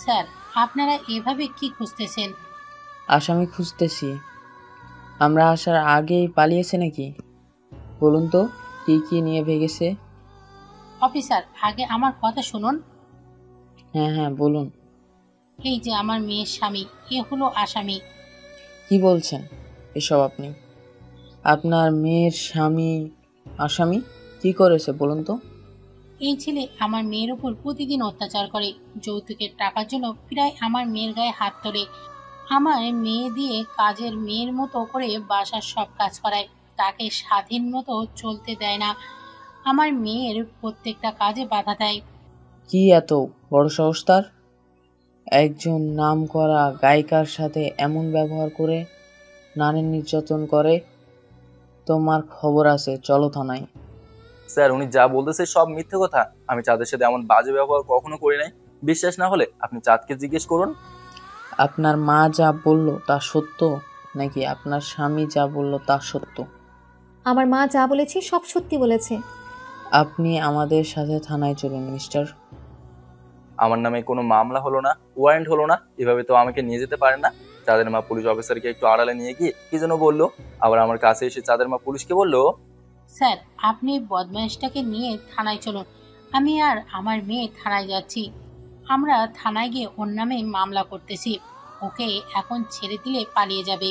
Sir, আপনারা এভাবে কি খুঁজতেছেন? আসামি খুঁজতেছি। আমরা আসার আগেই পালিয়েছে নাকি? বলুন তো, কি কি নিয়ে ভেগেছে? অফিসার, আগে আমার কথা শুনুন। হ্যাঁ হ্যাঁ, বলুন। এই যে আমার মেয়ের স্বামী, এ হলো আসামি। কি বলছেন এসব আপনি? আপনার মেয়ের স্বামী আসামি? কি করেছে বলুন তো? এই ছেলে আমার মেয়ের উপর প্রতিদিন অত্যাচার করে। যৌতুকের টাকার জন্য প্রায় আমার মেয়ের গায়ে হাত তোলে। আমার মেয়ে দিয়ে কাজের মেয়ের মতো করে বাসার সব কাজ করায়। তাকে স্বাধীন মতো চলতে দেয় না। আমার মেয়ের প্রত্যেকটা কাজে বাধা দেয়। কি এত বড় সাহস তার? একজন নামকরা গায়িকার সাথে এমন ব্যবহার করে, নারী নির্যাতন করে? তোমার খবর আছে, চলো থানায়। স্যার, উনি যা বলতেছে সব মিথ্যে কথা। আমি চাঁদের সাথে এমন বাজে ব্যবহার কখনো করি নাই। বিশ্বাস না হলে আপনি চাঁদকে জিজ্ঞেস করুন। আপনার মা যা বলল তা সত্য, নাকি আপনার স্বামী যা বলল তা সত্য? আমার মা যা বলেছে সব সত্যি বলেছে। আপনি আমাদের সাথে থানায় চলুন মিস্টার। আমার নামে কোনো মামলা হলো না, ওয়ারেন্ট হলো না, এভাবে তো আমাকে নিয়ে যেতে পারেন না। চাঁদের মা পুলিশ অফিসারকে একটু আড়ালে নিয়ে গিয়ে কি যেন বললো। আবার আমার কাছে এসে চাঁদের মা পুলিশকে বললো, স্যার, আপনি বদমাইশটাকে নিয়ে থানায় চলুন। আমি আর আমার মেয়ে থানায় যাচ্ছি। আমরা থানায় গিয়ে ওর নামে মামলা করতেছি। ওকে এখন ছেড়ে দিলে পালিয়ে যাবে।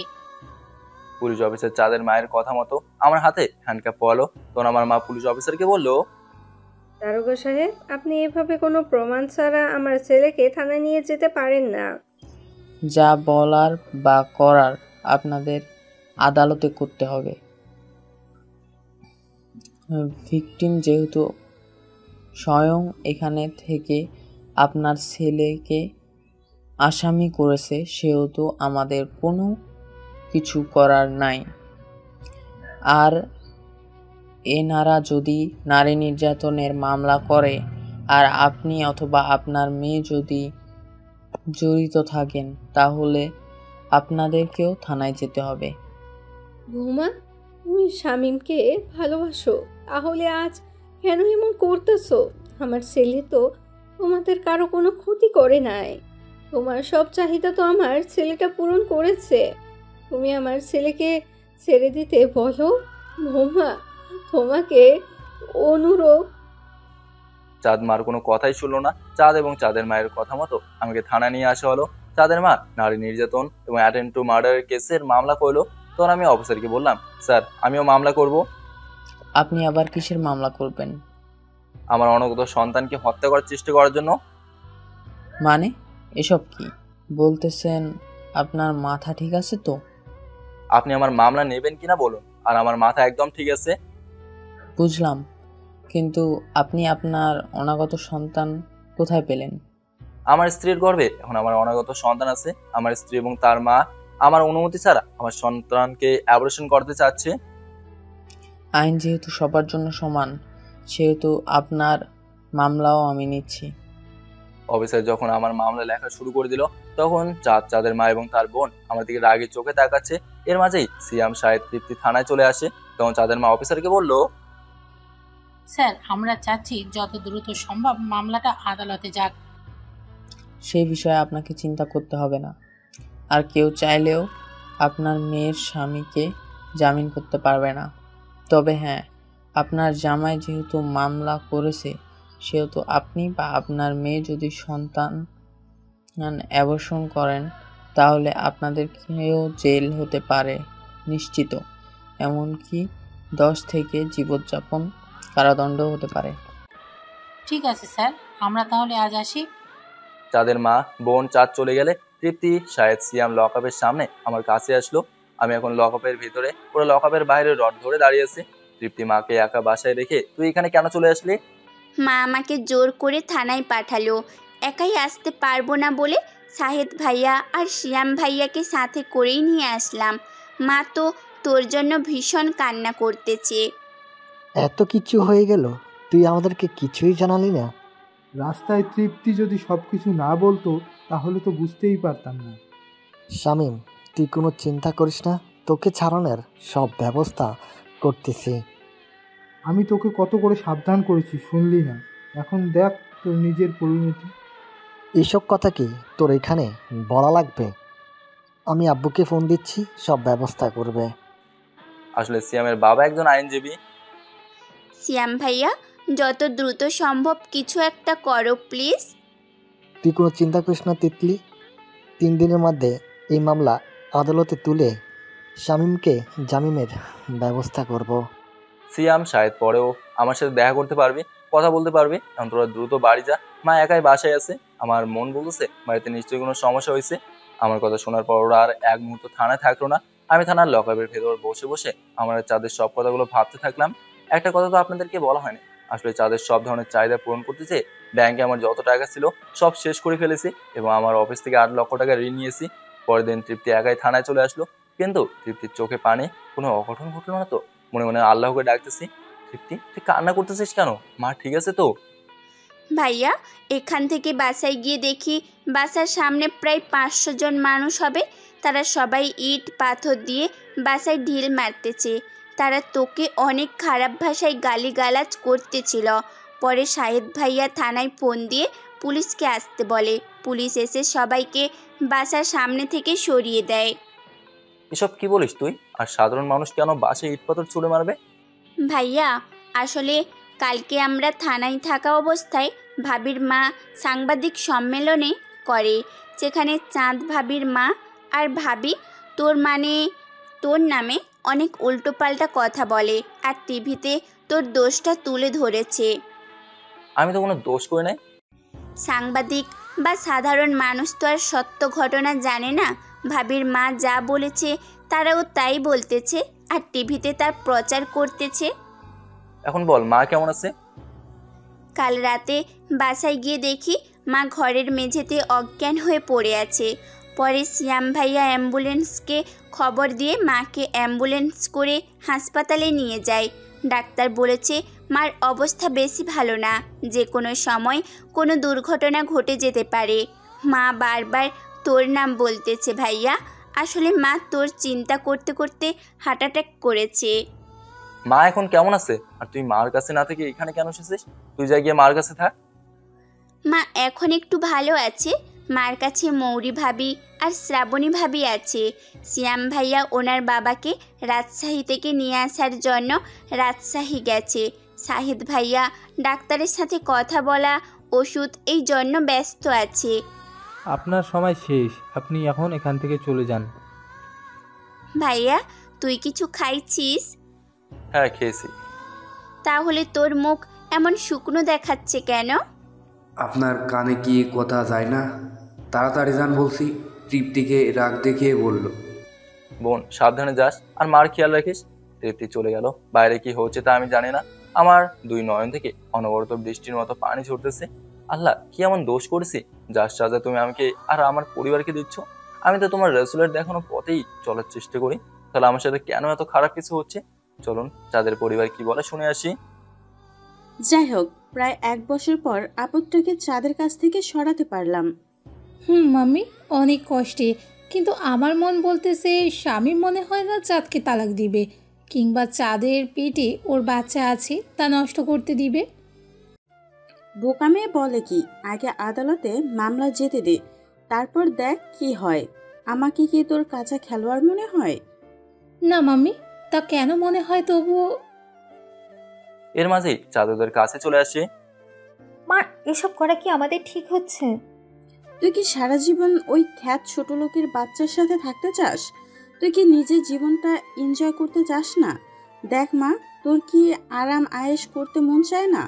পুলিশ অফিসার চাঁদের মায়ের কথা মতো আমার হাতে হ্যান্ডকাপ পরালো। তখন আমার মা পুলিশ অফিসারকে বললো, দারোগা সাহেব, আপনি এভাবে কোনো প্রমাণ ছাড়া আমার ছেলেকে থানায় নিয়ে যেতে পারেন না। যা বলার বা করার আপনাদের আদালতে করতে হবে। ভিকটিম যেহেতু স্বয়ং এখানে থেকে আপনার ছেলেকে আসামি করেছে, সেহেতু আমাদের কোনো কিছু করার নাই। আর এনারা যদি নারী নির্যাতনের মামলা করে আর আপনি অথবা আপনার মেয়ে যদি জড়িত থাকেন, তাহলে আপনাদেরকেও থানায় যেতে হবে। বৌমা, তুমি শামীমকে ভালোবাসো, তাহলে আজ কেন এমন করতেছো? আমার ছেলে তো তোমাদের কারো কোনো ক্ষতি করে নাই। তোমার সব চাহিদা তো আমার ছেলেটা পূরণ করেছে। তুমি আমার ছেলেকে ছেড়ে দিতে বলো। বৌমা, তোমাকে অনুরোধ। চাঁদ মার কোনো কথাই শুনলো না। চাঁদ এবং চাঁদের মায়ের কথা মতো আমাকে থানা নিয়ে আসা হলো। চাঁদের মা নারী নির্যাতন এবং অ্যাটেম্প টু মার্ডারের কেসের মামলা করলো। তখন আমি অফিসারকে বললাম, স্যার, আমিও মামলা করব। আপনি আবার কিসের মামলা করবেন? আমার অনগত সন্তানকে হত্যা করার চেষ্টা করার জন্য। মানে এসব কি বলতেছেন? আপনার মাথা ঠিক আছে তো? আপনি আমার মামলা নেবেন কিনা বলুন। আর আমার মাথা একদম ঠিক আছে। বুঝলাম, কিন্তু আপনি আপনার অনাগত সন্তান কোথায় পেলেন? আমার স্ত্রীর গর্ভে এখন আমার অনাগত সন্তান আছে। আমার স্ত্রী এবং তার মা আমার অনুমতি ছাড়া আমার সন্তানকে অ্যাবর্শন করতে চাচ্ছে। আইন যেহেতু সবার জন্য সমান, সেহেতু আপনার মামলাও আমি নিচ্ছি। অফিসার যখন আমার মামলা লেখা শুরু করে দিল, তখন চাঁদের মা এবং তার বোন আমার দিকে রাগে চোখে তাকাচ্ছে। এর মাঝেই সিয়াম সাহেব তৃপ্তি থানায় চলে আসে। তখন চাঁদের মা অফিসারকে বলল, স্যার, আমরা চাচ্ছি যত দ্রুত সম্ভব মামলাটা আদালতে যাক। সেই বিষয়ে আপনাকে চিন্তা করতে হবে না। আর কেউ চাইলেও আপনার মেয়ের স্বামীকে জামিন করতে পারবে না। তবে হ্যাঁ, আপনার জামাই যেহেতু মামলা করেছে, সেহেতু আপনি বা আপনার মেয়ে যদি সন্তান অ্যাবর্শন করেন, তাহলে আপনাদেরকেও জেল হতে পারে নিশ্চিত। এমনকি 10 থেকে জীবনযাপন কারাদণ্ড হতে পারে। ঠিক আছে স্যার, আমরা তাহলে আজ আসি। চাঁদের মা বোন চাঁদ চলে গেলে তৃপ্তি শাহেদ সিয়াম লকআপের সামনে আমার কাছে আসলো। আমি এখন লকআপের ভিতরে, পুরো লকআপের বাইরে রড ধরে দাঁড়িয়ে আছি। তৃপ্তি মাকে একা বাসায় রেখে তুই এখানে কেন চলে আসলি? মা আমাকে জোর করে থানায় পাঠালো। একাই আসতে পারবো না বলে শাহেদ ভাইয়া আর শিয়াম ভাইয়াকে সাথে করেই নিয়ে আসলাম। মা তো তোর জন্য ভীষণ কান্না করতেছে। এত কিছু হয়ে গেল, তুই আমাদেরকে কিছুই জানালি না? রাস্তায় তৃপ্তি যদি সব কিছু না বলতো তাহলে তো বুঝতেই পারতাম না। শামীম, তুই কোনো চিন্তা করিস না, তোকে ছাড়ানোর সব ব্যবস্থা করতেছি। আমি তোকে কত করে সাবধান করেছি, শুনলি না? এখন দেখ তোর নিজের পরিণতি। এইসব কথা কি তোর এখানে বলা লাগবে? আমি আব্বুকে ফোন দিচ্ছি, সব ব্যবস্থা করবে। আসলে সিয়ামের বাবা একজন আইনজীবী। সিয়াম ভাইয়া, যত দ্রুত সম্ভব কিছু একটা করো প্লিজ। তুই কোনো চিন্তা করিস না তিতলি, 3 দিনের মধ্যে এই মামলা আদালতে তুলে শামীমকে জামিনের ব্যবস্থা করব। সিয়াম শায়দ পরেও আমার সাথে দেখা করতে পারবি, কথা বলতে পারবি। এখন তোরা দ্রুত বাড়ি যা, মা একাই বাসায় আছে। আমার মন বলতেছে বাড়িতে নিশ্চয়ই কোনো সমস্যা হয়েছে। আমার কথা শোনার পর ওরা আর এক মুহূর্ত থানায় থাকলো না। আমি থানার লকআপের ভেতর বসে বসে আমার চাঁদের সব কথাগুলো ভাবতে থাকলাম। একটা কথা তো আপনাদেরকে বলা হয়নি, আসলে চাঁদের সব ধরনের চাহিদা পূরণ করতে চেয়ে ব্যাংকে আমার যত টাকা ছিল সব শেষ করে ফেলেছি এবং আমার অফিস থেকে 8 লক্ষ টাকা ঋণ নিয়েছি। পরের দিন তৃপ্তি একাই থানায় চলে আসলো, কিন্তু তৃপ্তির চোখে পানি। কোনো অঘটন ঘটলো না তো? মনে মনে আল্লাহকে ডাকতেছি, তৃপ্তি তুই কান্না করতেছিস কেন? মা ঠিক আছে তো? ভাইয়া, এখান থেকে বাসায় গিয়ে দেখি বাসার সামনে প্রায় 500 জন মানুষ হবে। তারা সবাই ইট পাথর দিয়ে বাসায় ঢিল মারতেছে। তারা তোকে অনেক খারাপ ভাষায় গালিগালাজ করতেছিল। পরে শাহেদ ভাইয়া থানায় ফোন দিয়ে পুলিশকে আসতে বলে। পুলিশ এসে সবাইকে বাসার সামনে থেকে সরিয়ে দেয়। এসব কি বলিস তুই? আর সাধারণ মানুষ কেন বাসায় ইট পাথর ছুড়ে মারবে? ভাইয়া, আসলে কালকে আমরা থানায় থাকা অবস্থায় ভাবির মা সাংবাদিক সম্মেলনে করে, যেখানে চাঁদ ভাবির মা আর ভাবি তোর নামে অনেক উল্টোপাল্টা কথা বলে আর টিভিতে তোর দোষটা তুলে ধরেছে। আমি তো কোনো দোষ করি নাই। সাংবাদিক বা সাধারণ মানুষ তো আর সত্য ঘটনা জানে না। ভাবির মা যা বলেছে তারাও তাই বলতেছে আর টিভিতে তার প্রচার করতেছে। এখন বল, মা কেমন আছে? কাল রাতে বাসায় গিয়ে দেখি মা ঘরের মেঝেতে অজ্ঞান হয়ে পড়ে আছে। পরে সিয়াম ভাইয়া অ্যাম্বুলেন্সকে খবর দিয়ে মাকে অ্যাম্বুলেন্স করে হাসপাতালে নিয়ে যায়। ডাক্তার বলেছে মার অবস্থা বেশি ভালো না, যে কোনো সময় কোনো দুর্ঘটনা ঘটে যেতে পারে। মা বারবার তোর নাম বলতেছে ভাইয়া। আসলে মা তোর চিন্তা করতে করতে হার্ট অ্যাটাক করেছে। মা এখন কেমন আছে? আর তুই মার কাছে না থেকে এখানে কেন এসেছিস? তুই যা গিয়ে মার কাছে থাক। মা এখন একটু ভালো আছে। মার কাছে মৌরি ভাবি আর শ্রাবণী ভাবি আছে। সিয়াম ভাইয়া ওনার বাবাকে রাজশাহী থেকে নিয়ে আসার জন্য রাজশাহী গেছে। শাহিদ ভাইয়া ডাক্তারের সাথে কথা বলা, ওষুধ এই জন্য ব্যস্ত আছে। আপনার সময় শেষ, আপনি এখন এখান থেকে চলে যান। ভাইয়া, তুই কিছু খাইছিস? হ্যাঁ, খেয়েছি। তাহলে তোর মুখ এমন শুকনো দেখাচ্ছে কেন? আপনার কানে কি কথা যায় না? তাড়াতাড়ি যান বলছি, তৃপ্তিকে রাগ দেখিয়ে বলল। বোন, সাবধানে যাস আর মার খেয়াল রাখিস। তৃপ্তি চলে গেল। বাইরে কি হচ্ছে তা আমি জানি না। আমার 2 নয়ন থেকে অনবরত বৃষ্টির মতো পানি ঝরতেছে। আল্লাহ, কি এমন দোষ করেছি যার সাজা তুমি আমাকে আর আমার পরিবারকে দিচ্ছ? আমি তো তোমার রাসূলের দেখানো পথেই চলার চেষ্টা করি, তাহলে আমার সাথে কেন এত খারাপ কিছু হচ্ছে? চলুন চাঁদের পরিবার কি বলে শুনে আসি। যাই হোক, প্রায় 1 বছর পর আপদটাকে চাঁদের কাছ থেকে সরাতে পারলাম। মাম্মি, অনেক কষ্টে, কিন্তু আমার মন বলতেছে স্বামীর মনে হয় না চাঁদকে তালাক দিবে, কিংবা চাঁদের পেটে ওর বাচ্চা আছে তা নষ্ট করতে দিবে। বোকা মেয়ে বলে কি, আগে আদালতে মামলা যেতে দে, তারপর দেখ কি হয়। আমাকে কি তোর কাঁচা খেলোয়াড় মনে হয়? না মাম্মি, তা কেন মনে হয় তবুও। এর মাঝেই চাঁদ ওদের কাছে চলে আসে। মা, এসব করা কি আমাদের ঠিক হচ্ছে? তুই কি সারা জীবন ওই খ্যাত ছোট লোকের বাচ্চার সাথে থাকতে চাস? তুই কি নিজের জীবনটা এনজয় করতে চাস না? দেখ মা, তোর কি আরাম আয়েশ করতে মন চায় না?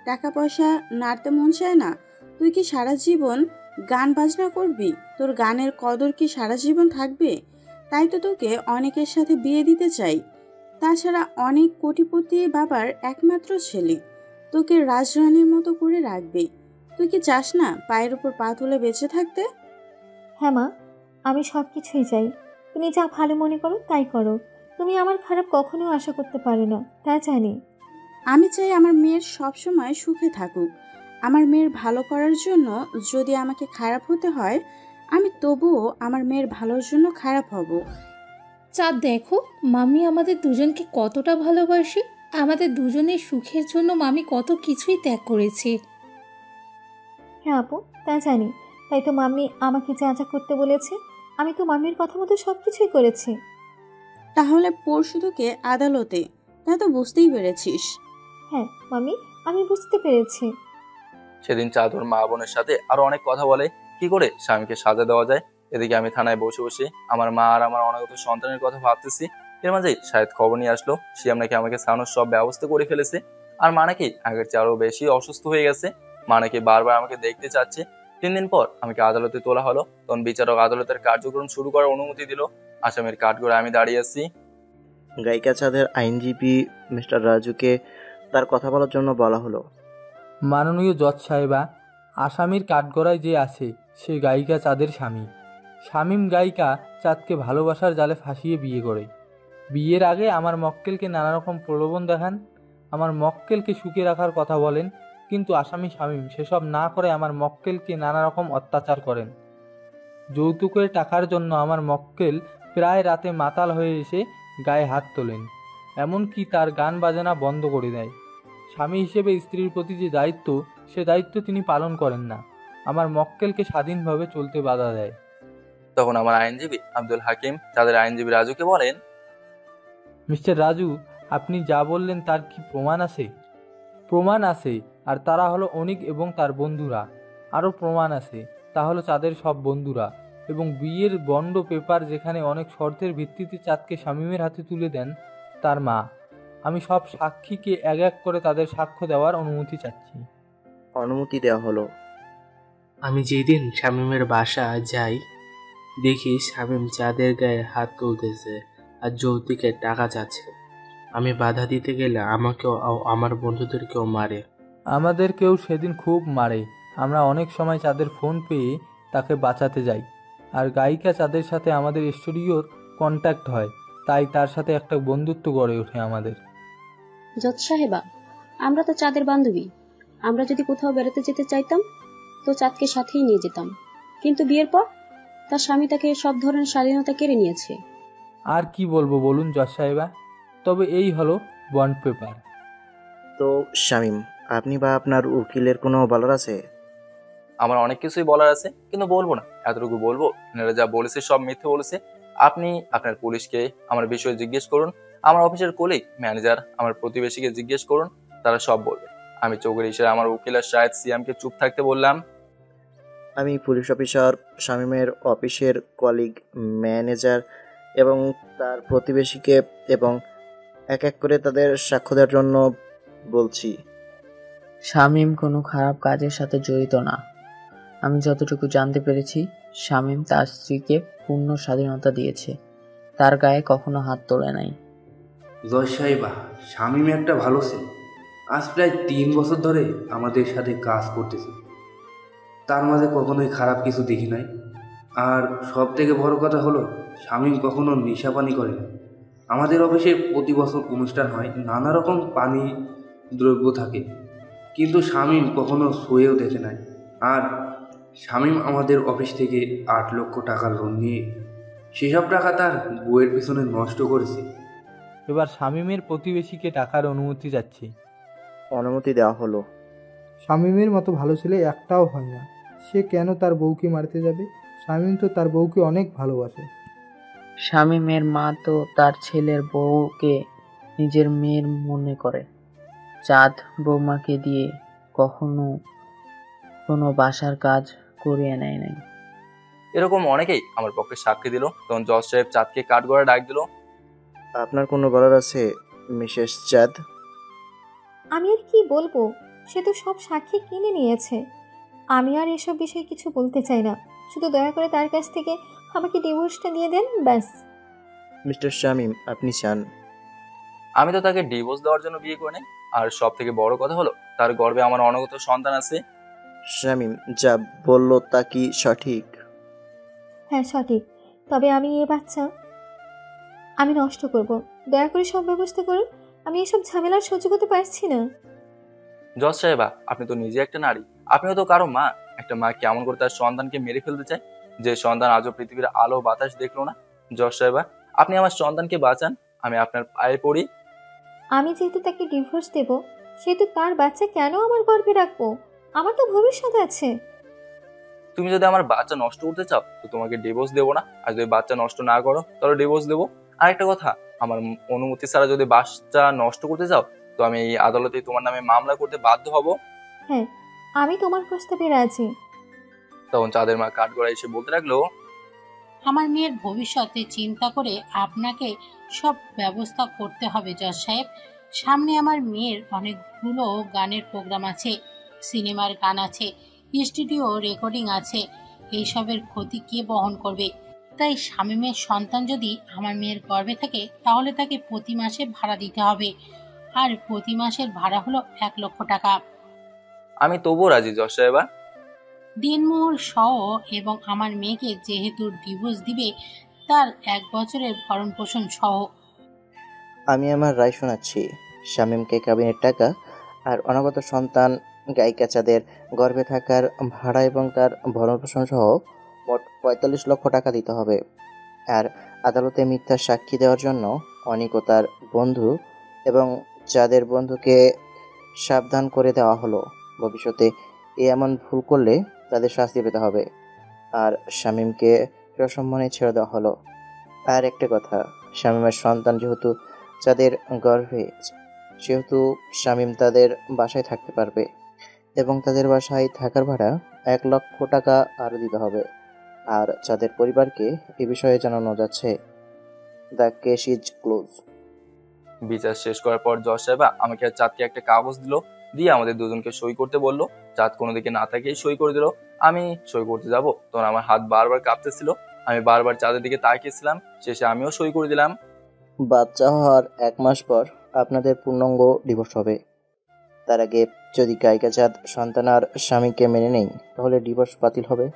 টাকা পয়সা নাড়তে মন চায় না? তুই কি সারা জীবন গান বাজনা করবি? তোর গানের কদর কি সারা জীবন থাকবে? তাই তো তোকে অনেকের সাথে বিয়ে দিতে চাই। তাছাড়া অনেক কোটিপতি বাবার একমাত্র ছেলে, তোকে রাজরানীর মতো করে রাখবে। তুই কি চাস না পায়ের উপর পা তুলে বেঁচে থাকতে? হ্যাঁ মা, আমি সব কিছুই চাই। তুমি যা ভালো মনে করো তাই করো। তুমি আমার খারাপ কখনো আশা করতে পারো না, তা জানি। আমি চাই আমার মেয়ের সবসময় সুখে থাকুক। আমার মেয়ের ভালো করার জন্য যদি আমাকে খারাপ হতে হয়, আমি তবুও আমার মেয়ের ভালোর জন্য খারাপ হব। চাঁদ, দেখো মাম্মি আমাদের দুজনকে কতটা ভালোবাসে। আমাদের দুজনের সুখের জন্য মামি কত কিছুই ত্যাগ করেছে। হ্যাঁ আপু, তা জানি, তাই তো মাম্মি আমাকে যা যা করতে বলেছে আমি তো মাম্মির কথা মতো সব কিছুই করেছি। তাহলে পরশু তোকে আদালতে, তা তো বুঝতেই পেরেছিস। হ্যাঁ মাম্মি, আমি বুঝতে পেরেছি। সেদিন চাঁদ ওর মা বোনের সাথে আরো অনেক কথা বলে কি করে স্বামীকে সাজা দেওয়া যায়। এদিকে আমি থানায় বসে বসে আমার মা আর আমার অনাগত সন্তানের কথা ভাবতেছি। এর মাঝেই শায়দ খবর নিয়ে আসলো শিয়াম নাকি আমাকে ছাড়ানোর সব ব্যবস্থা করে ফেলেছে, আর মা নাকি আগের চেয়ে আরো বেশি অসুস্থ হয়ে গেছে। মা নাকি বারবার আমাকে দেখতে চাচ্ছে। 3 দিন পর আমাকে আদালতে তোলা হলো, তখন বিচারক আদালতের কার্যক্রম শুরু করার অনুমতি দিল। আসামির কাঠগড়ায় আমি দাঁড়িয়ে আছি। গায়িকা চাঁদের আইনজীবী মিস্টার রাজুকে তার কথা বলার জন্য বলা হলো। মাননীয় জজ সাহেবা, আসামির কাঠগড়ায় যে আছে সে গায়িকা চাঁদের স্বামী। শামীম গায়িকা চাঁদকে ভালোবাসার জালে ফাঁসিয়ে বিয়ে করে। বিয়ের আগে আমার মক্কেলকে নানা রকম প্রলোভন দেখান, আমার মক্কেলকে সুখে রাখার কথা বলেন, কিন্তু আসামি শামীম সেসব না করে আমার মক্কেলকে নানা রকম অত্যাচার করেন। যৌতুকের টাকার জন্য আমার মক্কেল প্রায় রাতে মাতাল হয়ে এসে গায়ে হাত তোলেন, এমনকি তার গান বাজনা বন্ধ করে দেয়। স্বামী হিসেবে স্ত্রীর প্রতি যে দায়িত্ব, সে দায়িত্ব তিনি পালন করেন না, আমার মক্কেলকে স্বাধীনভাবে চলতে বাধা দেয়। তখন আমার আইনজীবী আব্দুল হাকিম তাদের আইনজীবী রাজুকে বলেন, মিস্টার রাজু, আপনি যা বললেন তার কি প্রমাণ আছে? প্রমাণ আছে, আর তারা হলো অনিক এবং তার বন্ধুরা। আরও প্রমাণ আছে, তা হলো চাঁদের সব বন্ধুরা এবং বিয়ের বন্ড পেপার যেখানে অনেক শর্তের ভিত্তিতে চাঁদকে শামীমের হাতে তুলে দেন তার মা। আমি সব সাক্ষীকে এক এক করে তাদের সাক্ষ্য দেওয়ার অনুমতি চাচ্ছি। অনুমতি দেওয়া হলো। আমি যেদিন শামীমের বাসা যাই দেখি শামীম চাঁদের গায়ে হাত তুলতেছে আর যৌতুকের টাকা চাচ্ছে। আমি বাধা দিতে গেলে আমাকেও আমার বন্ধুদেরকেও মারে। আমাদেরকেও সেদিন খুব মারে। আমরা অনেক সময় চাঁদের ফোন পেয়ে তাকে বাঁচাতে যাই, আর গায়িকা চাঁদের সাথে আমাদের স্টুডিওর কন্ট্যাক্ট হয়, তাই তার সাথে একটা বন্ধুত্ব গড়ে ওঠে আমাদের। জজ সাহেবা, আমরা তো চাঁদের বান্ধবী। আমরা যদি কোথাও বেড়াতে যেতে চাইতাম তো চাঁদকে সাথেই নিয়ে যেতাম, কিন্তু বিয়ের পর তার স্বামী তাকে সব ধরনের স্বাধীনতা কেড়ে নিয়েছে। আর কি বলবো বলুন জজ সাহেবা, তবে এই হলো বন্ড পেপার। তো শামীম, আপনি বা আপনার উকিলের কোনো বলার আছে? আমার অনেক কিছুই বলার আছে, কিন্তু বলবো না। এতটুকু বলবো, এনারা যা বলেছে সব মিথ্যে বলেছে। আপনি আপনার পুলিশকে আমার বিষয়ে জিজ্ঞেস করুন, আমার অফিসের কলিগ, ম্যানেজার, আমার প্রতিবেশীকে জিজ্ঞেস করুন, তারা সব বলবে। আমি চোখের ইশারায় আমার উকিল আর শাহেদ সিয়ামকে চুপ থাকতে বললাম। আমি পুলিশ অফিসার, শামীমের অফিসের কলিগ, ম্যানেজার এবং তার প্রতিবেশীকে এবং এক এক করে তাদের সাক্ষ্য দেওয়ার জন্য বলছি। শামীম কোনো খারাপ কাজের সাথে জড়িত না। আমি যতটুকু জানতে পেরেছি, শামীম তার স্ত্রীকে পূর্ণ স্বাধীনতা দিয়েছে, তার গায়ে কখনো হাত তোলে নাই। জয় সাহেবা, শামীম একটা ভালো ছেলে। আজ প্রায় 3 বছর ধরে আমাদের সাথে কাজ করতেছে, তার মাঝে কখনোই খারাপ কিছু দেখি নাই। আর সব থেকে বড় কথা হলো, শামীম কখনো নেশাপানি করে না। আমাদের অফিসে প্রতি বছর অনুষ্ঠান হয়, নানা রকম পানি দ্রব্য থাকে, কিন্তু শামীম কখনো শুয়েও দেখে নাই। আর শামীম আমাদের অফিস থেকে 8 লক্ষ টাকা লোন নিয়ে সেসব টাকা তার বইয়ের পিছনে নষ্ট করেছে। এবার শামীমের প্রতিবেশীকে টাকার অনুমতি চাচ্ছি। অনুমতি দেওয়া হলো। শামীমের মতো ভালো ছেলে একটাও হয় না। সে কেন তার বউকে মারতে যাবে? শামীম তো তার বউকে অনেক ভালোবাসে। শামীমের মা তো তার ছেলের বউকে নিজের মেয়ের মনে করে। চাঁদ বৌমাকে দিয়ে কখনো কোনো বাসার কাজ করিয়ে নেয় নাই। এরকম অনেকেই আমার পক্ষে সাক্ষী দিল। তখন জজ সাহেব চাঁদকে কাঠগড়ায় ডাক দিল। আপনার কোনো বলার আছে মিসেস চাঁদ? আমি আর কি বলবো, সে তো সব সাক্ষী কিনে নিয়েছে। আমি আর এসব বিষয়ে কিছু বলতে চাই না। শুধু দয়া করে তার কাছ থেকে আমাকে ডিভোর্সটা দিয়ে দেন, ব্যাস। মিস্টার শামীম, আপনি চান? আমি তো তাকে ডিভোর্স দেওয়ার জন্য বিয়ে করে নেই, আর সব থেকে বড় কথা হলো তার গর্ভে আমার অনাগত সন্তান আছে। শামীম যা বললো তা কি সঠিক? হ্যাঁ সঠিক, তবে আমি এ বাচ্চা আমি নষ্ট করব। দয়া করে সব ব্যবস্থা করুন, আমি এসব ঝামেলার সহ্য করতে পারছি না। জজ সাহেবা, আপনি তো নিজে একটা নারী, আপনিও তো কারো মা। একটা মা কেমন করে তার সন্তানকে মেরে ফেলতে চায়, যে সন্তান আজও পৃথিবীর আলো বাতাস দেখলো না। জজ সাহেবা, আপনি আমার সন্তানকে বাঁচান, আমি আপনার পায়ে পড়ি। আমি যেহেতু তাকে ডিভোর্স দেব, সেহেতু তার বাচ্চা কেন আমার গর্ভে রাখবো? আমার তো ভবিষ্যৎ আছে। তুমি যদি আমার বাচ্চা নষ্ট করতে চাও তো তোমাকে ডিভোর্স দেবো না, আর যদি বাচ্চা নষ্ট না করো তাহলে ডিভোর্স দেবো। আর একটা কথা, আমার অনুমতি ছাড়া যদি বাচ্চা নষ্ট করতে চাও তো আমি এই আদালতে তোমার নামে মামলা করতে বাধ্য হব। হ্যাঁ, আমি তোমার প্রস্তাবে রাজি। তখন চাঁদের মা কাঠগড়ায় এসে বলতে লাগলো, আমার মেয়ের ভবিষ্যতে চিন্তা করে আপনাকে সব ব্যবস্থা করতে হবে জজ সাহেব। সামনে আমার মেয়ের অনেকগুলো গানের প্রোগ্রাম আছে, সিনেমার গান আছে, স্টুডিও রেকর্ডিং আছে। এইসবের ক্ষতি কে বহন করবে? তাই শামীমের সন্তান যদি আমার মেয়ের গর্ভে থাকে তাহলে তাকে প্রতি মাসে ভাড়া দিতে হবে, আর প্রতি মাসের ভাড়া হলো 1 লক্ষ টাকা। আমি তবুও রাজি জজ সাহেবা। দিনমোহর সহ এবং আমার মেয়েকে যেহেতু ডিভোর্স দিবে তার 1 বছরের ভরণ পোষণ সহ। আমি আমার রায় শোনাচ্ছি। শামীমকে কাবিনের টাকা আর অনাগত সন্তান গায়িকা চাঁদের গর্ভে থাকার ভাড়া এবং তার ভরণপোষণ সহ মোট 45 লক্ষ টাকা দিতে হবে। আর আদালতে মিথ্যা সাক্ষী দেওয়ার জন্য অনিক ও তার বন্ধু এবং চাঁদের বন্ধুকে সাবধান করে দেওয়া হলো। ভবিষ্যতে এমন ভুল করলে তাদের শাস্তি পেতে হবে। আর শামীমকে সসম্মানে ছেড়ে দেওয়া হলো। আর একটা কথা, শামীমের সন্তান যেহেতু যাদের গর্ভে, সেহেতু শামীম তাদের বাসায় থাকতে পারবে এবং তাদের বাসায় থাকার ভাড়া 1 লক্ষ টাকা আরও দিতে হবে। আর যাদের পরিবারকে এ বিষয়ে জানানো যাচ্ছে। The case is close. বিচার শেষ করার পর জজ সাহেবা আমাকে আর চাঁদকে একটা কাগজ দিল, দিয়ে আমাদের দুজনকে সই করতে বললো। চাঁদ কোনো দিকে না তাকিয়ে সই করে দিল। আমি সই করতে যাব তখন আমার হাত বারবার কাঁপতেছিল। আমি বারবার চাঁদের দিকে তাকিয়েছিলাম, শেষে আমিও সই করে দিলাম। বাচ্চা হওয়ার 1 মাস পর আপনাদের পূর্ণাঙ্গ ডিভোর্স হবে। তার আগে যদি গায়িকা চাঁদ সন্তান আর স্বামীকে মেনে নেই তাহলে ডিভোর্স বাতিল হবে।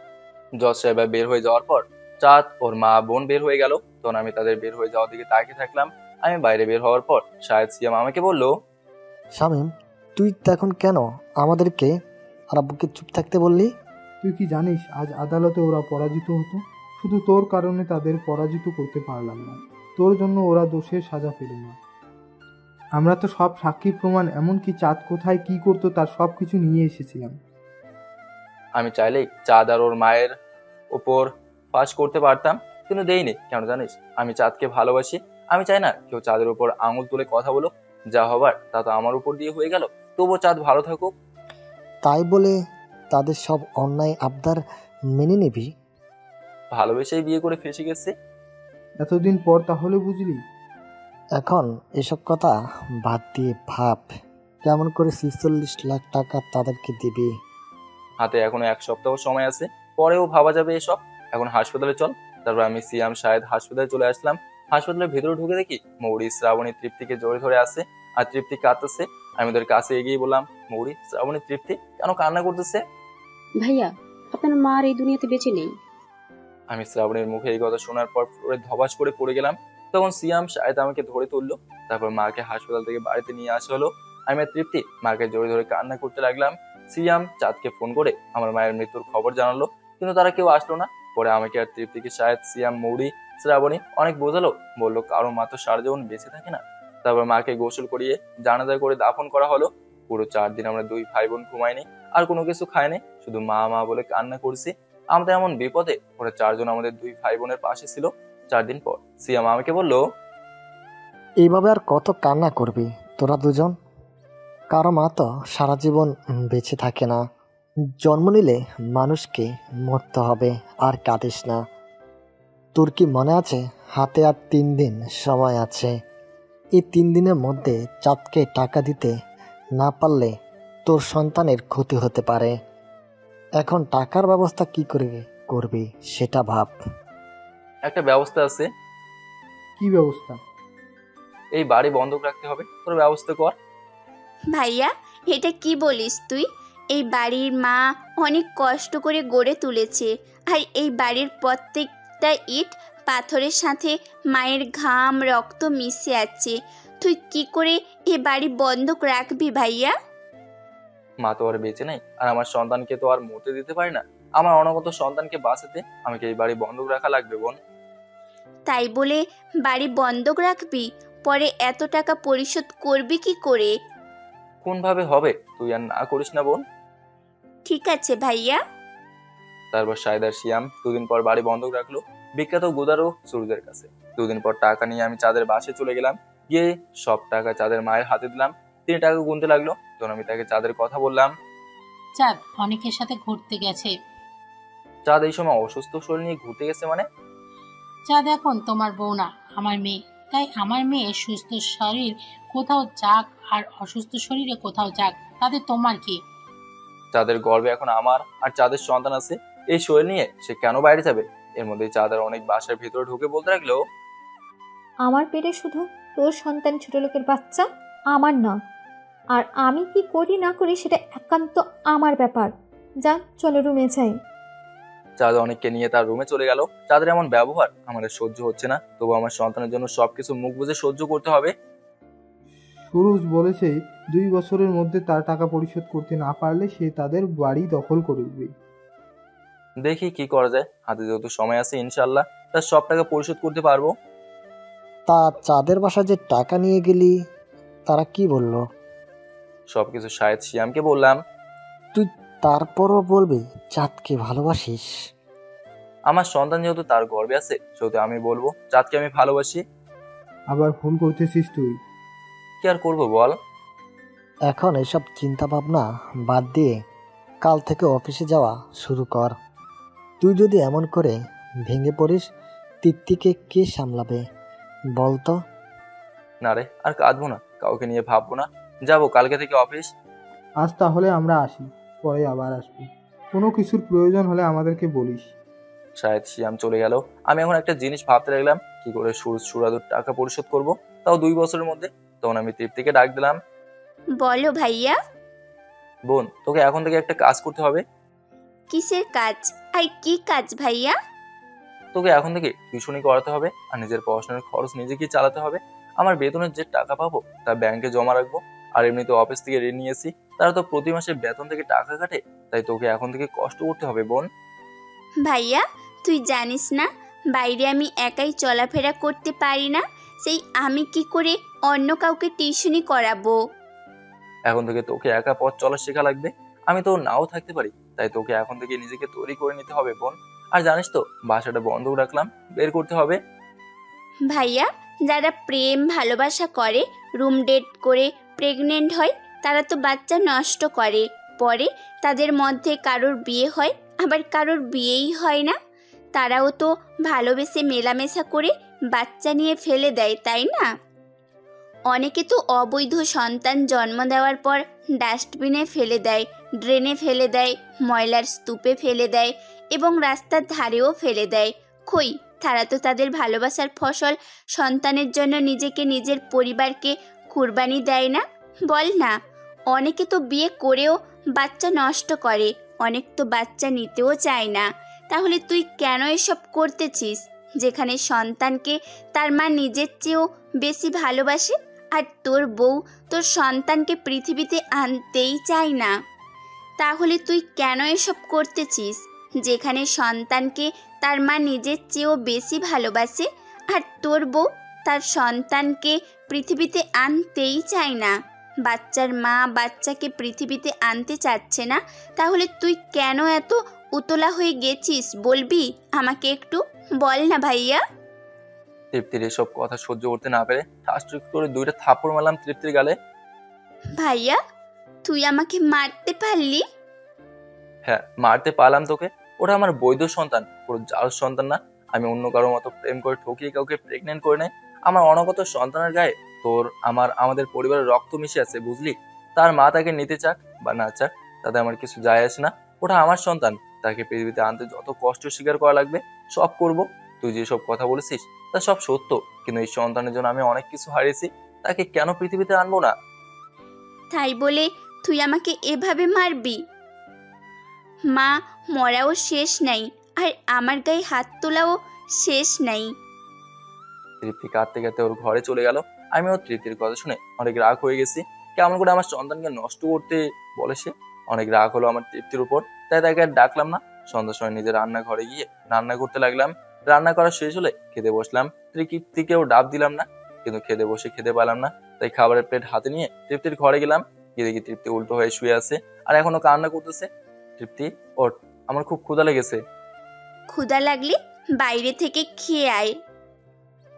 জজ সাহেবা বের হয়ে যাওয়ার পর চাঁদ ওর মা বোন বের হয়ে গেল, তখন আমি তাদের বের হয়ে যাওয়ার দিকে তাকিয়ে থাকলাম। আমি বাইরে বের হওয়ার পর শাহেদ সিয়াম আমাকে বলল, শামীম, তুই এখন কেন আমাদেরকে আর আব্বুকে চুপ থাকতে বললি? তুই কি জানিস আজ আদালতে ওরা পরাজিত হতো? শুধু তোর কারণে তাদের পরাজিত করতে পারলাম না। তোর জন্য ওরা দোষের সাজা পেল না। আমরা তো সব সাক্ষী প্রমাণ, এমনকি চাঁদ কোথায় কি করতো তার সব কিছু নিয়ে এসেছিলাম। আমি চাইলেই চাঁদ আর ওর মায়ের উপর ফাঁস করতে পারতাম, কিন্তু দেইনি। কেন জানিস? আমি চাঁদকে ভালোবাসি। আমি চাই না কেউ চাঁদের উপর আঙুল তুলে কথা বলো। যা হবার তা তো আমার উপর দিয়ে হয়ে গেল, তবুও চাঁদ ভালো থাকুক। তাই বলে তাদের সব অন্যায় আবদার মেনে নিবি? ভালোবেসেই বিয়ে করে ফেসে গেছে। এতদিন পর তাহলে বুঝলি? এখন এসব কথা বাদ দিয়ে ভাব, কেমন করে 46 লাখ টাকা তাদেরকে দিবি। হাতে এখনো 1 সপ্তাহ সময় আছে, পরেও ভাবা যাবে এসব। এখন হাসপাতালে চল। তারপর আমি সিয়াম শাহেদ হাসপাতালে চলে আসলাম। হাসপাতালের ভেতরে ঢুকে দেখি মৌরি শ্রাবণী তৃপ্তিকে জড়িয়ে ধরে আছে, আর তৃপ্তি কাঁদতেছে। আমি ওদের কাছে এগিয়ে বললাম, মৌরি, শ্রাবণী, তৃপ্তি কেন কান্না করতেছে? ভাইয়া, আপনার মা আর এই দুনিয়াতে বেঁচে নেই। আমি শ্রাবণীর মুখে এই কথা শোনার পর ফ্লোরে ধবাস করে পড়ে গেলাম। তখন সিয়াম শাহেদ আমাকে ধরে তুললো। তারপর মাকে হাসপাতাল থেকে বাড়িতে নিয়ে আসা হলো। আমি আর তৃপ্তি মাকে জড়িয়ে ধরে কান্না করতে লাগলাম। সিয়াম চাঁদকে ফোন করে আমার মায়ের মৃত্যুর খবর জানালো, কিন্তু তারা কেউ আসলো না। পরে আমাকে আর তৃপ্তিকে শাহেদ, সিয়াম, মৌরি, শ্রাবণী অনেক বোঝালো, বললো কারো মা তো সারা জীবন বেঁচে থাকে না। তারপর মাকে গোসল করিয়ে জানাজা করে দাফন করা হলো। পুরো 4 দিন আমরা 2 ভাই বোন ঘুমাইনি, আর কোনো কিছু খাইনি, শুধু মা মা বলে কান্না করছি। আমাদের এমন বিপদে ওরা 4 জন আমাদের 2 ভাই বোনের পাশে ছিল। 4 দিন পর সিয়াম আমাকে বললো, এইভাবে আর কত কান্না করবি তোরা দুজন? কারো মা তো সারা জীবন বেঁচে থাকে না। জন্ম নিলে মানুষকে মরতে হবে, আর কাঁদিস না। তোর কি মনে আছে হাতে আর 3 দিন সময় আছে? এই 3 দিনের মধ্যে চাঁদকে টাকা দিতে না পারলে তোর সন্তানের ক্ষতি হতে পারে। এখন টাকার ব্যবস্থা কি করবি সেটা ভাব। একটা ব্যবস্থা আছে। কি ব্যবস্থা? এই বাড়ি বন্ধক রাখতে হবে, তোর ব্যবস্থা কর। ভাইয়া, এটা কি বলিস তুই? এই বাড়ির মা অনেক কষ্ট করে গড়ে তুলেছে, আর এই বাড়ির প্রত্যেকটা ইট পাথরের সাথে মায়ের ঘাম রক্ত মিশে আছে। তুই কি করে এ বাড়ি বন্ধক রাখবি ভাইয়া? মা তো আর বেঁচে নেই, আর আমার সন্তানকে তো আর মরতে দিতে পারি না। আমার অনাগত সন্তানকে বাঁচাতে আমাকে এই বাড়ি বন্ধক রাখা লাগবে বোন। তাই বলে বাড়ি বন্ধক রাখবি? পরে এত টাকা পরিশোধ করবি কি করে? কোন ভাবে হবে? তুই আর না করিস না বোন। ঠিক আছে ভাইয়া। তারপর শাহিদ আর শিয়াম 2 দিন পর বাড়ি বন্ধক রাখলো বিখ্যাত গুদারো সুরুজের কাছে। 2 দিন পর টাকা নিয়ে আমি চাঁদের বাসায় চলে গেলাম। গিয়ে সব টাকা চাঁদের মায়ের হাতে দিলাম। তিনি টাকা গুনতে লাগলো। তখন আমি তাকে চাঁদের কথা বললাম। চাঁদ অনেকের সাথে ঘুরতে গেছে। চাঁদ এই সময় অসুস্থ শরীর নিয়ে ঘুরতে গেছে মানে? চাঁদ এখন তোমার বউ না, আমার মেয়ে। তাই আমার মেয়ে সুস্থ শরীর কোথাও যাক আর অসুস্থ শরীরে কোথাও যাক, তাতে তোমার কি? চাঁদের গর্বে এখন আমার আর চাঁদের সন্তান আছে, এই শরীর নিয়ে সে কেন বাইরে যাবে? এর মধ্যে চাঁদের অনেক বাসার ভিতরে ঢুকে বলতে লাগলো, আমার পেটে শুধু তোর সন্তান, ছোট লোকের বাচ্চা, আমার না। আর আমি কি করি না করি সেটা একান্ত আমার ব্যাপার। যা, চলো রুমে যাই। চাঁদ অনেককে নিয়ে তার রুমে চলে গেল। চাঁদের এমন ব্যবহার আমাদের সহ্য হচ্ছে না, তবু আমার সন্তানের জন্য সবকিছু মুখ বুঝে সহ্য করতে হবে। সুরজ বলেছে 2 বছরের মধ্যে তার টাকা পরিশোধ করতে না পারলে সে তাদের বাড়ি দখল করবে। দেখি কি করা যায়, হাতে যেহেতু সময় আছে ইনশাল্লাহ তার সব টাকা পরিশোধ করতে পারবো। তা চাঁদের বাসা যে টাকা নিয়ে গেলি, তারা কি বললো? সবকিছু শাহেদ শিয়ামকে বললাম। তুই তারপরও বলবি চাঁদকে ভালোবাসিস? আমার সন্তান যেহেতু তার গর্বে আছে, সেহেতু আমি বলবো চাঁদকে আমি ভালোবাসি। আবার ভুল করতেছিস তুই। কি আর করবো বল? এখন এসব চিন্তা ভাবনা বাদ দিয়ে কাল থেকে অফিসে যাওয়া শুরু কর। তুই যদি এমন করে ভেঙে পড়িস, তৃপ্তিকে কে সামলাবে বলতো? না রে, আর কাঁদবো না, কাউকে নিয়ে ভাববো না, যাবো কালকে থেকে অফিস। আজ তাহলে আমরা আসি, পরে আবার আসবি। কোনো কিছুর প্রয়োজন হলে আমাদেরকে বলিস। শাহেদ শিয়াম চলে গেল। আমি এখন একটা জিনিস ভাবতে লাগলাম, কি করে সুরাদুর টাকা পরিশোধ করব, তাও 2 বছরের মধ্যে। তখন আমি তৃপ্তিকে ডাক দিলাম। বলো ভাইয়া। বোন, তোকে এখন থেকে একটা কাজ করতে হবে। কিসের কাজ? আর কি কাজ ভাইয়া? তোকে এখন থেকে টিউশনি করাতে হবে আর নিজের পড়াশোনার খরচ নিজেকে চালাতে হবে। আমার বেতনের যে টাকা পাবো তা ব্যাংকে জমা রাখবো। আর এমনিতে অফিস থেকে ঋণ নিয়েছি, তারা তো প্রতি মাসে বেতন থেকে টাকা কাটে, তাই তোকে এখন থেকে কষ্ট করতে হবে বোন। ভাইয়া, তুই জানিস না বাইরে আমি একাই চলাফেরা করতে পারি না, সেই আমি কি করে অন্য কাউকে টিউশনি করাবো? এখন থেকে তোকে একা পথ চলা শেখা লাগবে। আমি তো নাও থাকতে পারি, তাই তোকে এখন থেকে নিজেকে তৈরি করে নিতে হবে বোন। আর জানিস তো, বাসাটা বন্ধক রাখলাম, বের করতে হবে। ভাইয়া, যারা প্রেম ভালোবাসা করে, রুম ডেট করে প্রেগনেন্ট হয়, তারা তো বাচ্চা নষ্ট করে। পরে তাদের মধ্যে কারোর বিয়ে হয়, আবার কারোর বিয়েই হয় না। তারাও তো ভালোবেসে মেলামেশা করে বাচ্চা নিয়ে ফেলে দেয়, তাই না? অনেকে তো অবৈধ সন্তান জন্ম দেওয়ার পর ডাস্টবিনে ফেলে দেয়, ড্রেনে ফেলে দেয়, ময়লার স্তূপে ফেলে দেয় এবং রাস্তার ধারেও ফেলে দেয়। কই, তারা তো তাদের ভালোবাসার ফসল সন্তানের জন্য নিজেকে, নিজের পরিবারকে কুরবানি দেয় না? বল না। অনেকে তো বিয়ে করেও বাচ্চা নষ্ট করে, অনেক তো বাচ্চা নিতেও চায় না। তাহলে তুই কেন এসব করতেছিস, যেখানে সন্তানকে তার মা নিজের চেয়েও বেশি ভালোবাসে, আর তোর বউ তোর সন্তানকে পৃথিবীতে আনতেই চায় না? তাহলে তুই কেন এসব করতেছিস, যেখানে সন্তানকে তার মা নিজের চেয়েও বেশি ভালোবাসে, আর তোর বউ তার সন্তানকে পৃথিবীতে আনতেই চায় না? বাচ্চার মা বাচ্চাকে পৃথিবীতে আনতে চাচ্ছে না, তাহলে তুই কেন এত উতলা হয়ে গেছিস বলবি আমাকে একটু? বল না ভাইয়া। তৃপ্তির এসব কথা সহ্য করতে না পেরে ঠাস করে 2টা থাপ্পড় মারলাম তৃপ্তির গালে। ভাইয়া, তুই আমাকে মারতে পারলি? হ্যাঁ, মারতে পারলাম তোকে। ওটা আমার বৈধ সন্তান, পুরো জাল সন্তান না। আমি অন্য কারোর মতো প্রেম করে ঠকিয়ে কাউকে প্রেগনেন্ট করে নেই। আমার অনাগত সন্তানের গায়ে তোর আমাদের পরিবারের রক্ত মিশে আছে, বুঝলি? তার মা তাকে নিতে চাক বা না চাক, তাতে আমার কিছু যায় আসে না। ওটা আমার সন্তান, তাকে পৃথিবীতে আনতে যত কষ্ট স্বীকার করা লাগবে সব করব। তুই যেসব কথা বলেছিস তা সব সত্য, কিন্তু এই সন্তানের জন্য আমি অনেক কিছু হারিয়েছি, তাকে কেন পৃথিবীতে আনবো না? তাই বলে তুই আমাকে এভাবে মারবি? মা মরাও শেষ নাই, আর আমার গায়ে হাত তোলাও শেষ নাই। তৃপ্তি কাঁদতে কাঁদতে ওর ঘরে চলে গেল। আমি ওর তৃপ্তির কথা শুনে অনেক রাগ হয়ে গেছি। কেমন করে আমার সন্তানকে নষ্ট করতে বলে সে। অনেক রাগ হলো আমার তৃপ্তির উপর, তাই তাকে আর ডাকলাম না। সন্ধ্যার সময় নিজের রান্নাঘরে গিয়ে রান্না করতে লাগলাম। রান্না করা শেষ হলে খেতে বসলাম। তৃপ্তিকেও ডাব দিলাম না, কিন্তু খেতে বসে খেতে পেলাম না, তাই খাবারের প্লেট হাতে নিয়ে তৃপ্তির ঘরে গেলাম। গিয়ে দেখি তৃপ্তি উল্টো হয়ে শুয়ে আছে আর এখনো কান্না করতেছে। তৃপ্তি ওঠ, আমার খুব ক্ষুধা লেগেছে। ক্ষুধা লাগলে বাইরে থেকে খেয়ে আয়।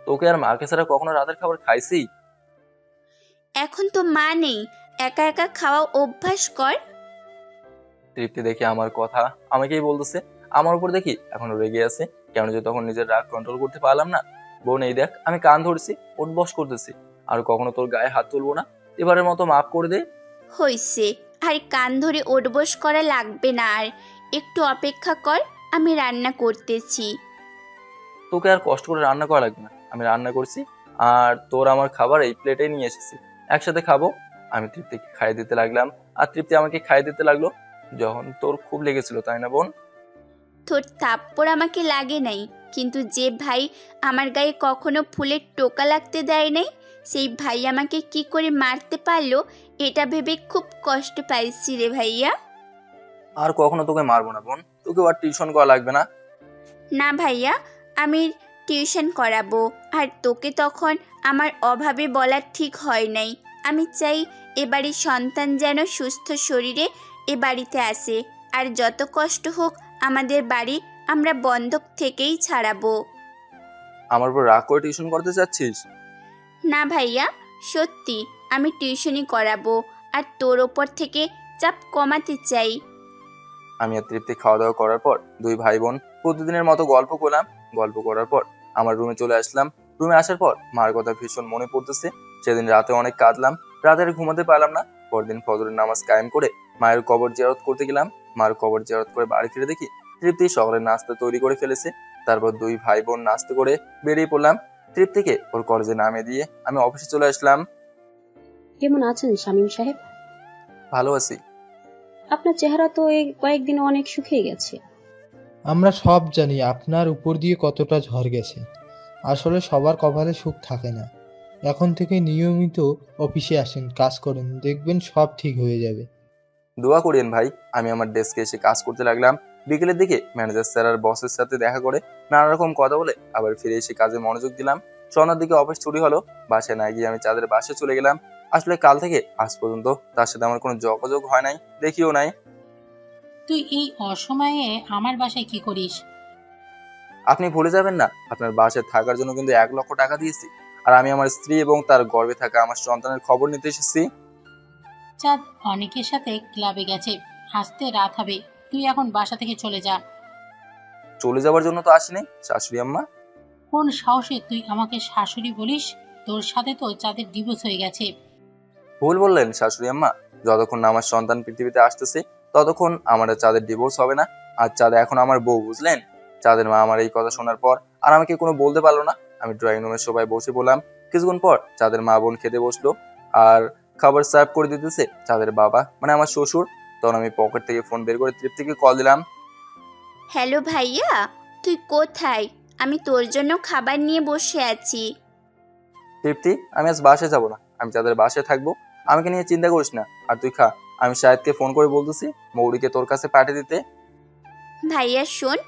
তোকে আর মাকে ছাড়া কখনো রাতের খাবার খাইছি? এখন তো মা নেই, একা একা খাওয়া অভ্যাস কর। তৃপ্তি দেখি আমার কথা আমাকেই বলতেছে, আমার উপর দেখি এখনো রেগে আছে কেন যে তখন নিজের রাগ কন্ট্রোল করতে পারলাম না। বোন এই দেখ আমি কান ধরছি, উঠবস করতেছি, আর কখনো তোর গায়ে হাত তুলবো না, এবারের মতো মাফ করে দে। হইছে, আর কান ধরে ওঠবস করা লাগবে না, আর একটু অপেক্ষা কর, আমি রান্না করতেছি। তোকে আর কষ্ট করে রান্না করা লাগবে না, আমি রান্না করছি, আর তোর আমার খাবার এই প্লেটে নিয়ে এসেছি, একসাথে খাবো। আমি তৃপ্তিকে খাইয়ে দিতে লাগলাম, আর তৃপ্তি আমাকে খাইয়ে দিতে লাগলো। যখন তোর খুব লেগেছিল তাই না বোন? তোর থাপ্পড় আমাকে লাগে নাই, কিন্তু যে ভাই আমার গায়ে কখনো ফুলের টোকা লাগতে দেয় নাই, সেই ভাই আমাকে কি করে মারতে পারলো এটা ভেবে খুব কষ্ট পাইছি রে ভাইয়া। আর কখনো তোকে মারবো না বোন, তোকে আর টিউশন করা লাগবে না। না ভাইয়া, আমি টিউশন করাবো, আর তোকে তখন আমার অভাবে বলা ঠিক হয় নাই। আমি চাই এ বাড়ির সন্তান যেন সুস্থ শরীরে এ বাড়িতে আসে, আর যত কষ্ট হোক আমাদের বাড়ি আমরা বন্ধক থেকেই ছাড়াবো। আমার উপর রাগ করে টিউশন করতে চাচ্ছিস? না ভাইয়া, সত্যি আমি টিউশনই করাবো, আর তোর ওপর থেকে চাপ কমাতে চাই। আমি আর তৃপ্তি খাওয়া দাওয়া করার পর দুই ভাই বোন প্রতিদিনের মতো গল্প করলাম। গল্প করার পর আমার রুমে চলে আসলাম। রুমে আসার পর মার কথা ভীষণ মনে পড়তেছে। সেদিন রাতে অনেক কাঁদলাম, রাতে আর ঘুমাতে পারলাম না। পরদিন ফজরের নামাজ কায়েম করে মায়ের কবর জিয়ারত করতে গেলাম। মার কবর জিয়ারত করে বাড়ি ফিরে দেখি তৃপ্তি সকালের নাস্তা তৈরি করে ফেলেছে। তারপর দুই ভাই বোন নাস্তা করে বেরিয়ে পড়লাম। তৃপ্তিকে ওর কলেজে নামিয়ে দিয়ে আমি অফিসে চলে আসলাম। কেমন আছেন শামীম সাহেব? ভালো আছি। আপনার চেহারা তো এই কয়েকদিন অনেক শুকিয়ে গেছে। আমরা সব জানি আপনার উপর দিয়ে কতটা ঝড় গেছে। আসলে সবার কপালে সুখ থাকে না। এখন থেকে নিয়মিত অফিসে আসেন, কাজ করেন, দেখবেন সব ঠিক হয়ে যাবে। দোয়া করেন ভাই। আমি আমার ডেস্কে এসে কাজ করতে লাগলাম। বিকেলের দিকে ম্যানেজার স্যার আর বসের সাথে দেখা করে নানা রকম কথা বলে আবার ফিরে এসে কাজে মনোযোগ দিলাম। সন্ধ্যার দিকে অফিস ছুটি হলো। বাসায় না গিয়ে আমি চাঁদের বাসায় চলে গেলাম। আসলে কাল থেকে আজ পর্যন্ত তার সাথে আমার কোনো যোগাযোগ হয় নাই, দেখিও নাই। তুই এই অসময়ে আমার বাসায় কি করিস? আপনি ভুলে যাবেন না, আপনার বাসায় থাকার জন্য কিন্তু 1 লক্ষ টাকা দিয়েছি, আর আমি আমার স্ত্রী এবং তার গর্ভে থাকা আমার সন্তানের খবর নিতে এসেছি। চাঁদ অনেকের সাথে ক্লাবে গেছে, আসতে রাত হবে, তুই এখন বাসা থেকে চলে যা। চলে যাওয়ার জন্য তো আসিনি শাশুড়ি আম্মা। কোন সাহসে তুই আমাকে শাশুড়ি বলিস? তোর সাথে তো চাঁদের ডিভোর্স হয়ে গেছে। ভুল বললেন শাশুড়ি আম্মা। যতক্ষণ না আমার সন্তান পৃথিবীতে আসতেছে ততক্ষণ আমার চাঁদের ডিভোর্স হবে না। আর চাঁদ এখন আমার বউ, বুঝলেন? চাঁদের মা আমার এই কথা শোনার পর আর আমাকে কোনো বলতে পারলো না। আমি ড্রয়িং রুমে সবাই বসে বললাম। কিছুক্ষণ পর চাঁদের মা বোন খেতে বসলো, আর খাবার সার্ভ করে দিতেছে চাঁদের বাবা মানে আমার শ্বশুর। তখন আমি পকেট থেকে ফোন বের করে তৃপ্তিকে কল দিলাম। হ্যালো ভাইয়া, তুই কোথায়? আমি তোর জন্য খাবার নিয়ে বসে আছি। তৃপ্তি, আমি আজ বাসায় যাবো না, আমি চাঁদের বাসায় থাকবো, আমাকে নিয়ে চিন্তা করিস না। আর তুই খা, আমি শাহেদকে ফোন করে বলতেছি মৌরিকে তোর কাছে পাঠিয়ে দিতে। ভাইয়া শোন,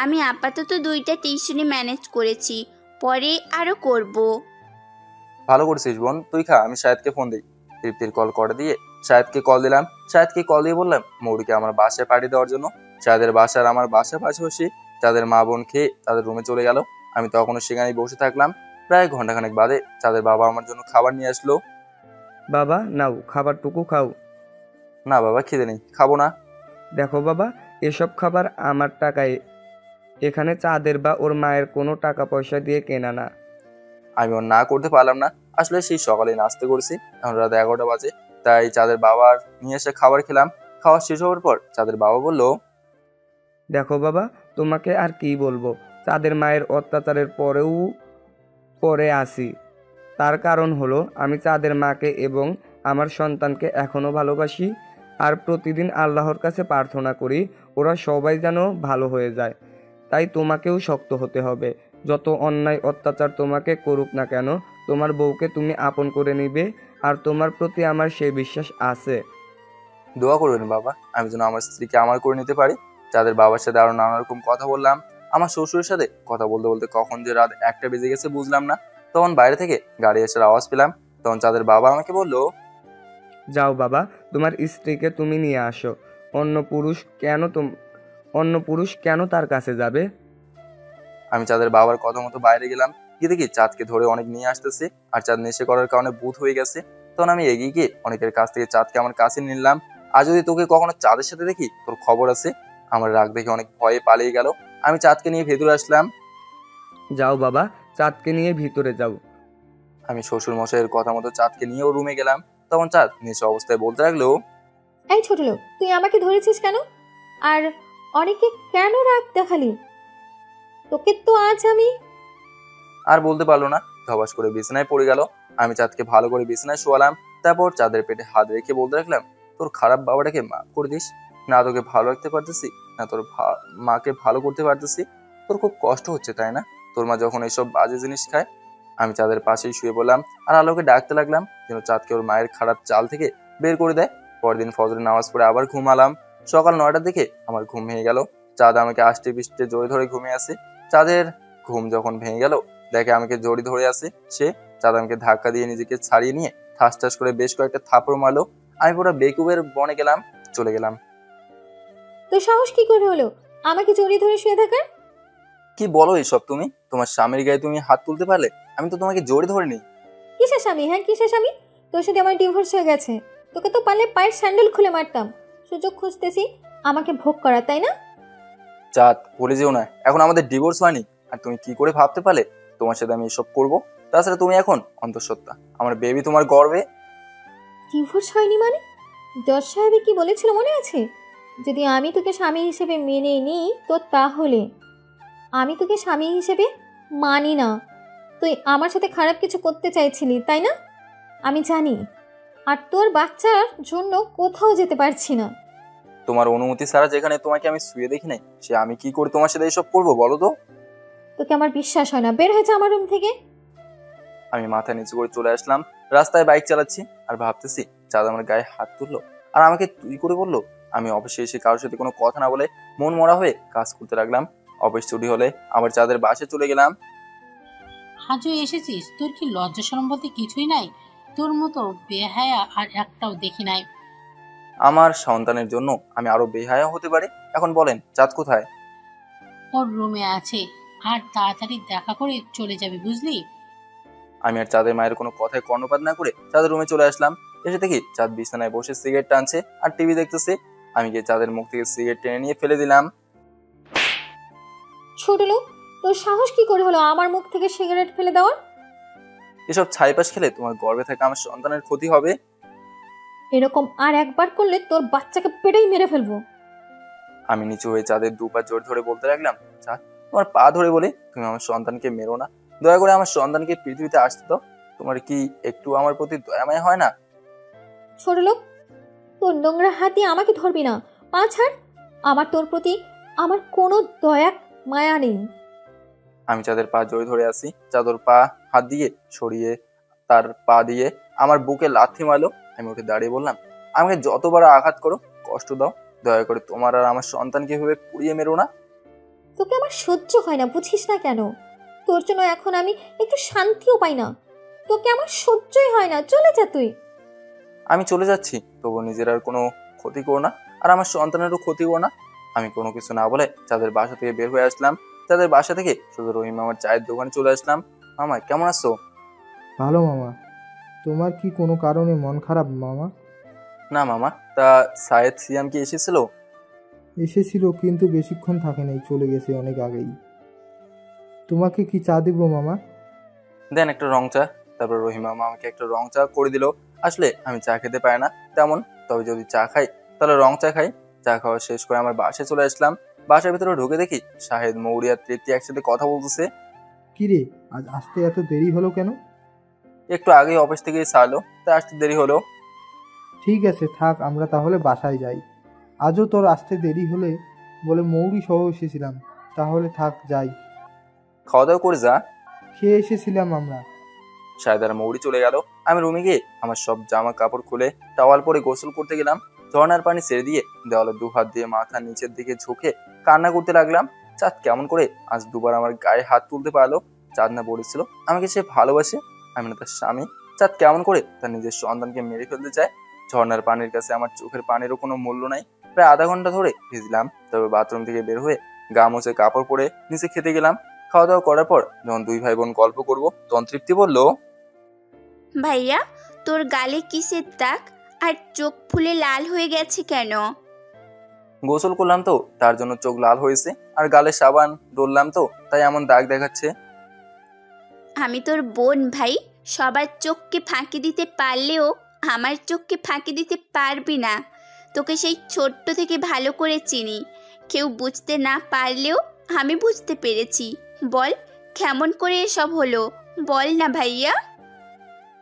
আমি আপাতত 2টা টিউশনি ম্যানেজ করেছি, পরে আরো করব। ভালো করছিস বোন, তুই খা, আমি শাহেদকে ফোন দিই। তৃপ্তির কল করে দিয়ে শাহেদকে কল দিলাম। শাহেদকে কল দিয়ে বললাম মৌরিকে আমার বাসায় পাঠিয়ে দেওয়ার জন্য। শাহেদের বাসার আমার বাসার পাশাপাশি চাঁদের মা বোন খেয়ে তাদের রুমে চলে গেল। আমি তখনও সেখানেই বসে থাকলাম। প্রায় ঘন্টাখানেক বাদে চাঁদের বাবা আমার জন্য খাবার নিয়ে আসলো। বাবা নাও, খাবারটুকু খাও। না বাবা, খিদে নেই, খাবো না। দেখো বাবা, এসব খাবার আমার টাকায়, এখানে চাঁদের বা ওর মায়ের কোনো টাকা পয়সা দিয়ে কেনা না। আমি ওর না করতে পারলাম না। আসলে সেই সকালে নাস্তা করেছি, এখন রাত 11টা বাজে, তাই চাঁদের বাবার নিয়ে এসে খাবার খেলাম। খাওয়া শেষ হওয়ার পর চাঁদের বাবা বলল, দেখো বাবা, তোমাকে আর কি বলবো, চাঁদের মায়ের অত্যাচারের পরে আসি। তার কারণ হলো আমি চাঁদের মাকে এবং আমার সন্তানকে এখনও ভালোবাসি, আর প্রতিদিন আল্লাহর কাছে প্রার্থনা করি ওরা সবাই যেন ভালো হয়ে যায়। তাই তোমাকেও শক্ত হতে হবে। যত অন্যায় অত্যাচার তোমাকে করুক না কেন, তোমার বউকে তুমি আপন করে নিবে, আর তোমার প্রতি আমার সেই বিশ্বাস আছে। দোয়া করবেন বাবা, আমি যেন আমার স্ত্রীকে আমার করে নিতে পারি। চাঁদের বাবার সাথে আরো নানা রকম কথা বললাম। আমার শ্বশুরের সাথে কথা বলতে বলতে কখন যে রাত 1টা বেজে গেছে বুঝলাম না। তখন বাইরে থেকে গাড়ি আসার আওয়াজ পেলাম। তখন চাঁদের বাবা আমাকে বললো, যাও বাবা, তোমার স্ত্রীকে তুমি নিয়ে আসো। অন্য পুরুষ কেন তার কাছে যাবে? আমি চাঁদের বাবার কথা মতো বাইরে গেলাম, গিয়ে দেখি চাঁদকে ধরে অনেক নিয়ে আসতেছে, আর চাঁদ নেশে করার কারণে ভূত হয়ে গেছে। তখন আমি এগিয়ে গিয়ে অনেকের কাছ থেকে চাঁদকে আমার কাছে নিলাম। আর যদি তোকে কখনো চাঁদের সাথে দেখি তোর খবর আছে। আমার রাগ দেখে অনেক ভয়ে পালিয়ে গেল। আমি চাঁদকে নিয়ে ভেতরে আসলাম। যাও বাবা, চাঁদকে নিয়ে ভিতরে যাও। আমি শ্বশুর মশাইয়ের কথা মতো চাঁদকে নিয়েও রুমে গেলাম। তখন চাঁদ নেশা অবস্থায় বলতে লাগলো, এই ছোট লোক, তুই আমাকে ধরেছিস কেন? আর অনেকে কেন রাগ দেখালি? তোকে তো আজ আমি। আর বলতে পারলো না, ধবাস করে বিছানায় পড়ে গেল। আমি চাঁদকে ভালো করে বিছানায় শোয়ালাম। তারপর চাঁদের পেটে হাত রেখে বলতে রাখলাম, তোর খারাপ বাবাটাকে মাফ করে দিস। না তোকে ভালো রাখতে পারতেছি, না তোর মাকে ভালো করতে পারতেছি। তোর খুব কষ্ট হচ্ছে তাই না, তোর মা যখন এইসব বাজে জিনিস খায়। আমি চাঁদের পাশেই শুয়ে পড়লাম আর আলোকে ডাকতে লাগলাম যেন চাঁদকে ওর মায়ের খারাপ চাল থেকে বের করে দেয়। পরদিন ফজরের নামাজ পড়ে আবার ঘুমালাম। সকাল 9টার দিকে আমার ঘুম ভেঙে গেল। চাঁদ আমাকে আষ্টে পৃষ্ঠে জড়ি ধরে ঘুমিয়ে আছে। চাঁদের ঘুম যখন ভেঙে গেল, দেখে আমাকে জড়ি ধরে আছে সে। চাঁদ আমাকে ধাক্কা দিয়ে নিজেকে ছাড়িয়ে নিয়ে ঠাস ঠাস করে বেশ কয়েকটা থাপড় মারলো। আমি পুরো বেকুবের বনে গেলাম, চলে গেলাম। তোর সাহস কি করে হলো আমাকে জড়িয়ে ধরে শুয়ে থাকার? কি বলো এইসব তুমি? তোমার স্বামীর গায়ে তুমি হাত তুলতে পারলে? আমি তো তোমাকে জড়ি ধরে নি। কিসের স্বামী? হ্যাঁ কিসের স্বামী? তোর সাথে আমার ডিভোর্স হয়ে গেছে। তোকে তো পারলে পায়ের স্যান্ডেল খুলে মারতাম। সুযোগ খুঁজতেছি আমাকে ভোগ করা, তাই না? চাঁদ, বলে যেও না, এখন আমাদের ডিভোর্স হয়নি। আর তুমি কি করে ভাবতে পারলে তোমার সাথে আমি এসব করবো? তাছাড়া তুমি এখন অন্তঃসত্ত্বা, আমার বেবি তোমার গর্বে। ডিভোর্স হয়নি মানে? জজ সাহেবে কি বলেছিল মনে আছে? যদি আমি তোকে স্বামী হিসেবে মেনে নিই তো তাহলে। আমি তোকে স্বামী হিসেবে মানি না। তুই আমার সাথে খারাপ কিছু করতে চাইছিলি, তাই না? আমি জানি। আর তোর বাচ্চার জন্য কোথাও যেতে পারছি না। তোমার অনুমতি ছাড়া যেখানে তোমাকে আমি শুয়ে দেখি নাই, সে আমি কি করে তোমার সাথে এসব করবো বলো তো? তোকে আমার বিশ্বাস হয় না, বের হয়েছে আমার রুম থেকে। আমি মাথা নিচু করে চলে আসলাম। রাস্তায় বাইক চালাচ্ছি আর ভাবতেছি চাঁদ আমার গায়ে হাত তুললো আর আমাকে তুই করে বললো। আমি অফিসে এসে কারোর সাথে কোনো কথা না বলে মন মরা হয়ে কাজ করতে লাগলাম। অফিস ছুটি হলে আবার চাঁদের বাসে চলে গেলাম। আজও এসেছিস? তোর কি লজ্জা শরম বলতে কিছুই নাই? তোর মতো বেহায়া আর একটাও দেখি নাই। আমার সন্তানের জন্য আমি আরো বেহায়া হতে পারি? এখন বলেন চাঁদ কোথায়? ওর রুমে আছে, আর তাড়াতাড়ি দেখা করে চলে যাবি, বুঝলি? আমি আর চাঁদের মায়ের কোনো কথায় কর্ণপাত না করে চাঁদের রুমে চলে আসলাম। এসে দেখি চাঁদ বিছানায় বসে সিগারেট টানছে আর টিভি দেখতেছে। আমি গিয়ে চাঁদের মুখ থেকে সিগারেট টেনে নিয়ে ফেলে দিলাম। ছোট লোক, তোর সাহস কি করে হলো আমার মুখ থেকে সিগারেট ফেলে দেওয়ার? এসব ছাইপাশ খেলে তোমার গর্ভে থাকা আমার সন্তানের ক্ষতি হবে। এরকম আর একবার করলে তোর বাচ্চাকে পেটেই মেরে ফেলবো। আমি নিচু হয়ে চাঁদের দুপা জোর ধরে বলতে লাগলাম, চাঁদ তোমার পা ধরে বলি তুমি আমার সন্তানকে মেরো না। দয়া করে আমার সন্তানকে পৃথিবীতে আসতে দাও। তোমার কি একটু আমার প্রতি দয়াময় হয় না? ছোট লোক, তোর নোংরা হাত দিয়ে আমাকে ধরবি না। পা ছাড়। আমার তোর প্রতি আমার কোনো দয়া মায়া নেই। আমি চাঁদের পা জড়িয়ে ধরে আছি। চাঁদর পা হাত দিয়ে সরিয়ে তার পা দিয়ে আমার বুকে লাথি মারলো। আমি উঠে দাঁড়িয়ে বললাম, আমাকে যতবার আঘাত করো, কষ্ট দাও, দয়া করে তোমার আর আমার সন্তানকে ভেবে পুড়িয়ে মেরো না। তোকে আমার সহ্য হয় না, বুঝিস না কেন? তোর জন্য এখন আমি একটু শান্তিও পাই না। তোকে আমার সহ্যই হয় না, চলে যা তুই। আমি চলে যাচ্ছি, তবু নিজের আর কোনো ক্ষতি করো না, আর আমার সন্তানেরও ক্ষতি করো না। আমি কোনো কিছু না বলে চাঁদের বাসা থেকে বের হয়ে আসলাম। চাঁদের বাসা থেকে শুধু রহিম মামার চায়ের দোকানে চলে আসলাম। মামা কেমন আছো? ভালো মামা। তোমার কি কোনো কারণে মন খারাপ মামা? না মামা, তা সায়েদ সিয়াম কি এসেছিল? এসেছিল, কিন্তু বেশিক্ষণ থাকে নাই, চলে গেছে অনেক আগেই। তোমাকে কি চা দিব মামা? দেন একটা রং চা। তারপর রহিম মামা আমাকে একটা রং চা করে দিল। আসলে আমি চা খেতে পারি না তেমন, তবে যদি চা খাই তাহলে রং চা খাই। চা খাওয়া শেষ করে আমার বাসায় চলে আসলাম। বাসার ভিতরে ঢুকে দেখি শাহেদ, মৌরি আর তৃপ্তি একসাথে কথা বলতেছে। কিরে, আজ আসতে এত দেরি হলো কেন? একটু আগেই অফিস থেকে ছাড়লো, তাই আসতে দেরি হলো। ঠিক আছে থাক, আমরা তাহলে বাসায় যাই। আজও তোর আসতে দেরি হলে বলে মৌরি সহ এসেছিলাম, তাহলে থাক যাই। খাওয়া দাওয়া করে যা। খেয়ে এসেছিলাম আমরা। শাহেদ আর মৌরি চলে গেল। আমি রুমে গিয়ে আমার সব জামা কাপড় খুলে টাওয়াল পরে গোসল করতে গেলাম। ঝর্ণার পানি ছেড়ে দিয়ে দেওয়ালে দু হাত দিয়ে মাথা নিচের দিকে ঝুঁকে কান্না করতে লাগলাম। চাঁদ কেমন করে আজ দুবার আমার গায়ে হাত তুলতে পারলো? চাঁদ না বলেছিল আমাকে সে ভালোবাসে, আমি না তার স্বামী। চাঁদ কেমন করে তার নিজের সন্তানকে মেরে ফেলতে চায়? ঝর্ণার পানির কাছে আমার চোখের পানিরও কোনো মূল্য নাই। প্রায় আধা ঘন্টা ধরে ভিজলাম। তবে বাথরুম থেকে বের হয়ে গা মুছে কাপড় পরে নিচে খেতে গেলাম। খাওয়া দাওয়া করার পর যখন দুই ভাই বোন গল্প করবো তখন তৃপ্তি বলল, ভাইয়া তোর গালে কিসের দাগ আর চোখ ফুলে লাল হয়ে গেছে কেন? গোসল করলাম তো তার জন্য চোখ লাল হয়েছে, আর গালে সাবান ডললাম তো তাই এমন দাগ দেখাচ্ছে। আমি তোর বোন ভাই, সবার চোখকে ফাঁকি দিতে পারলেও আমার চোখকে ফাঁকি দিতে পারবি না। তোকে সেই ছোট্ট থেকে ভালো করে চিনি, কেউ বুঝতে না পারলেও আমি বুঝতে পেরেছি। বল কেমন করে এসব হলো, বল না ভাইয়া।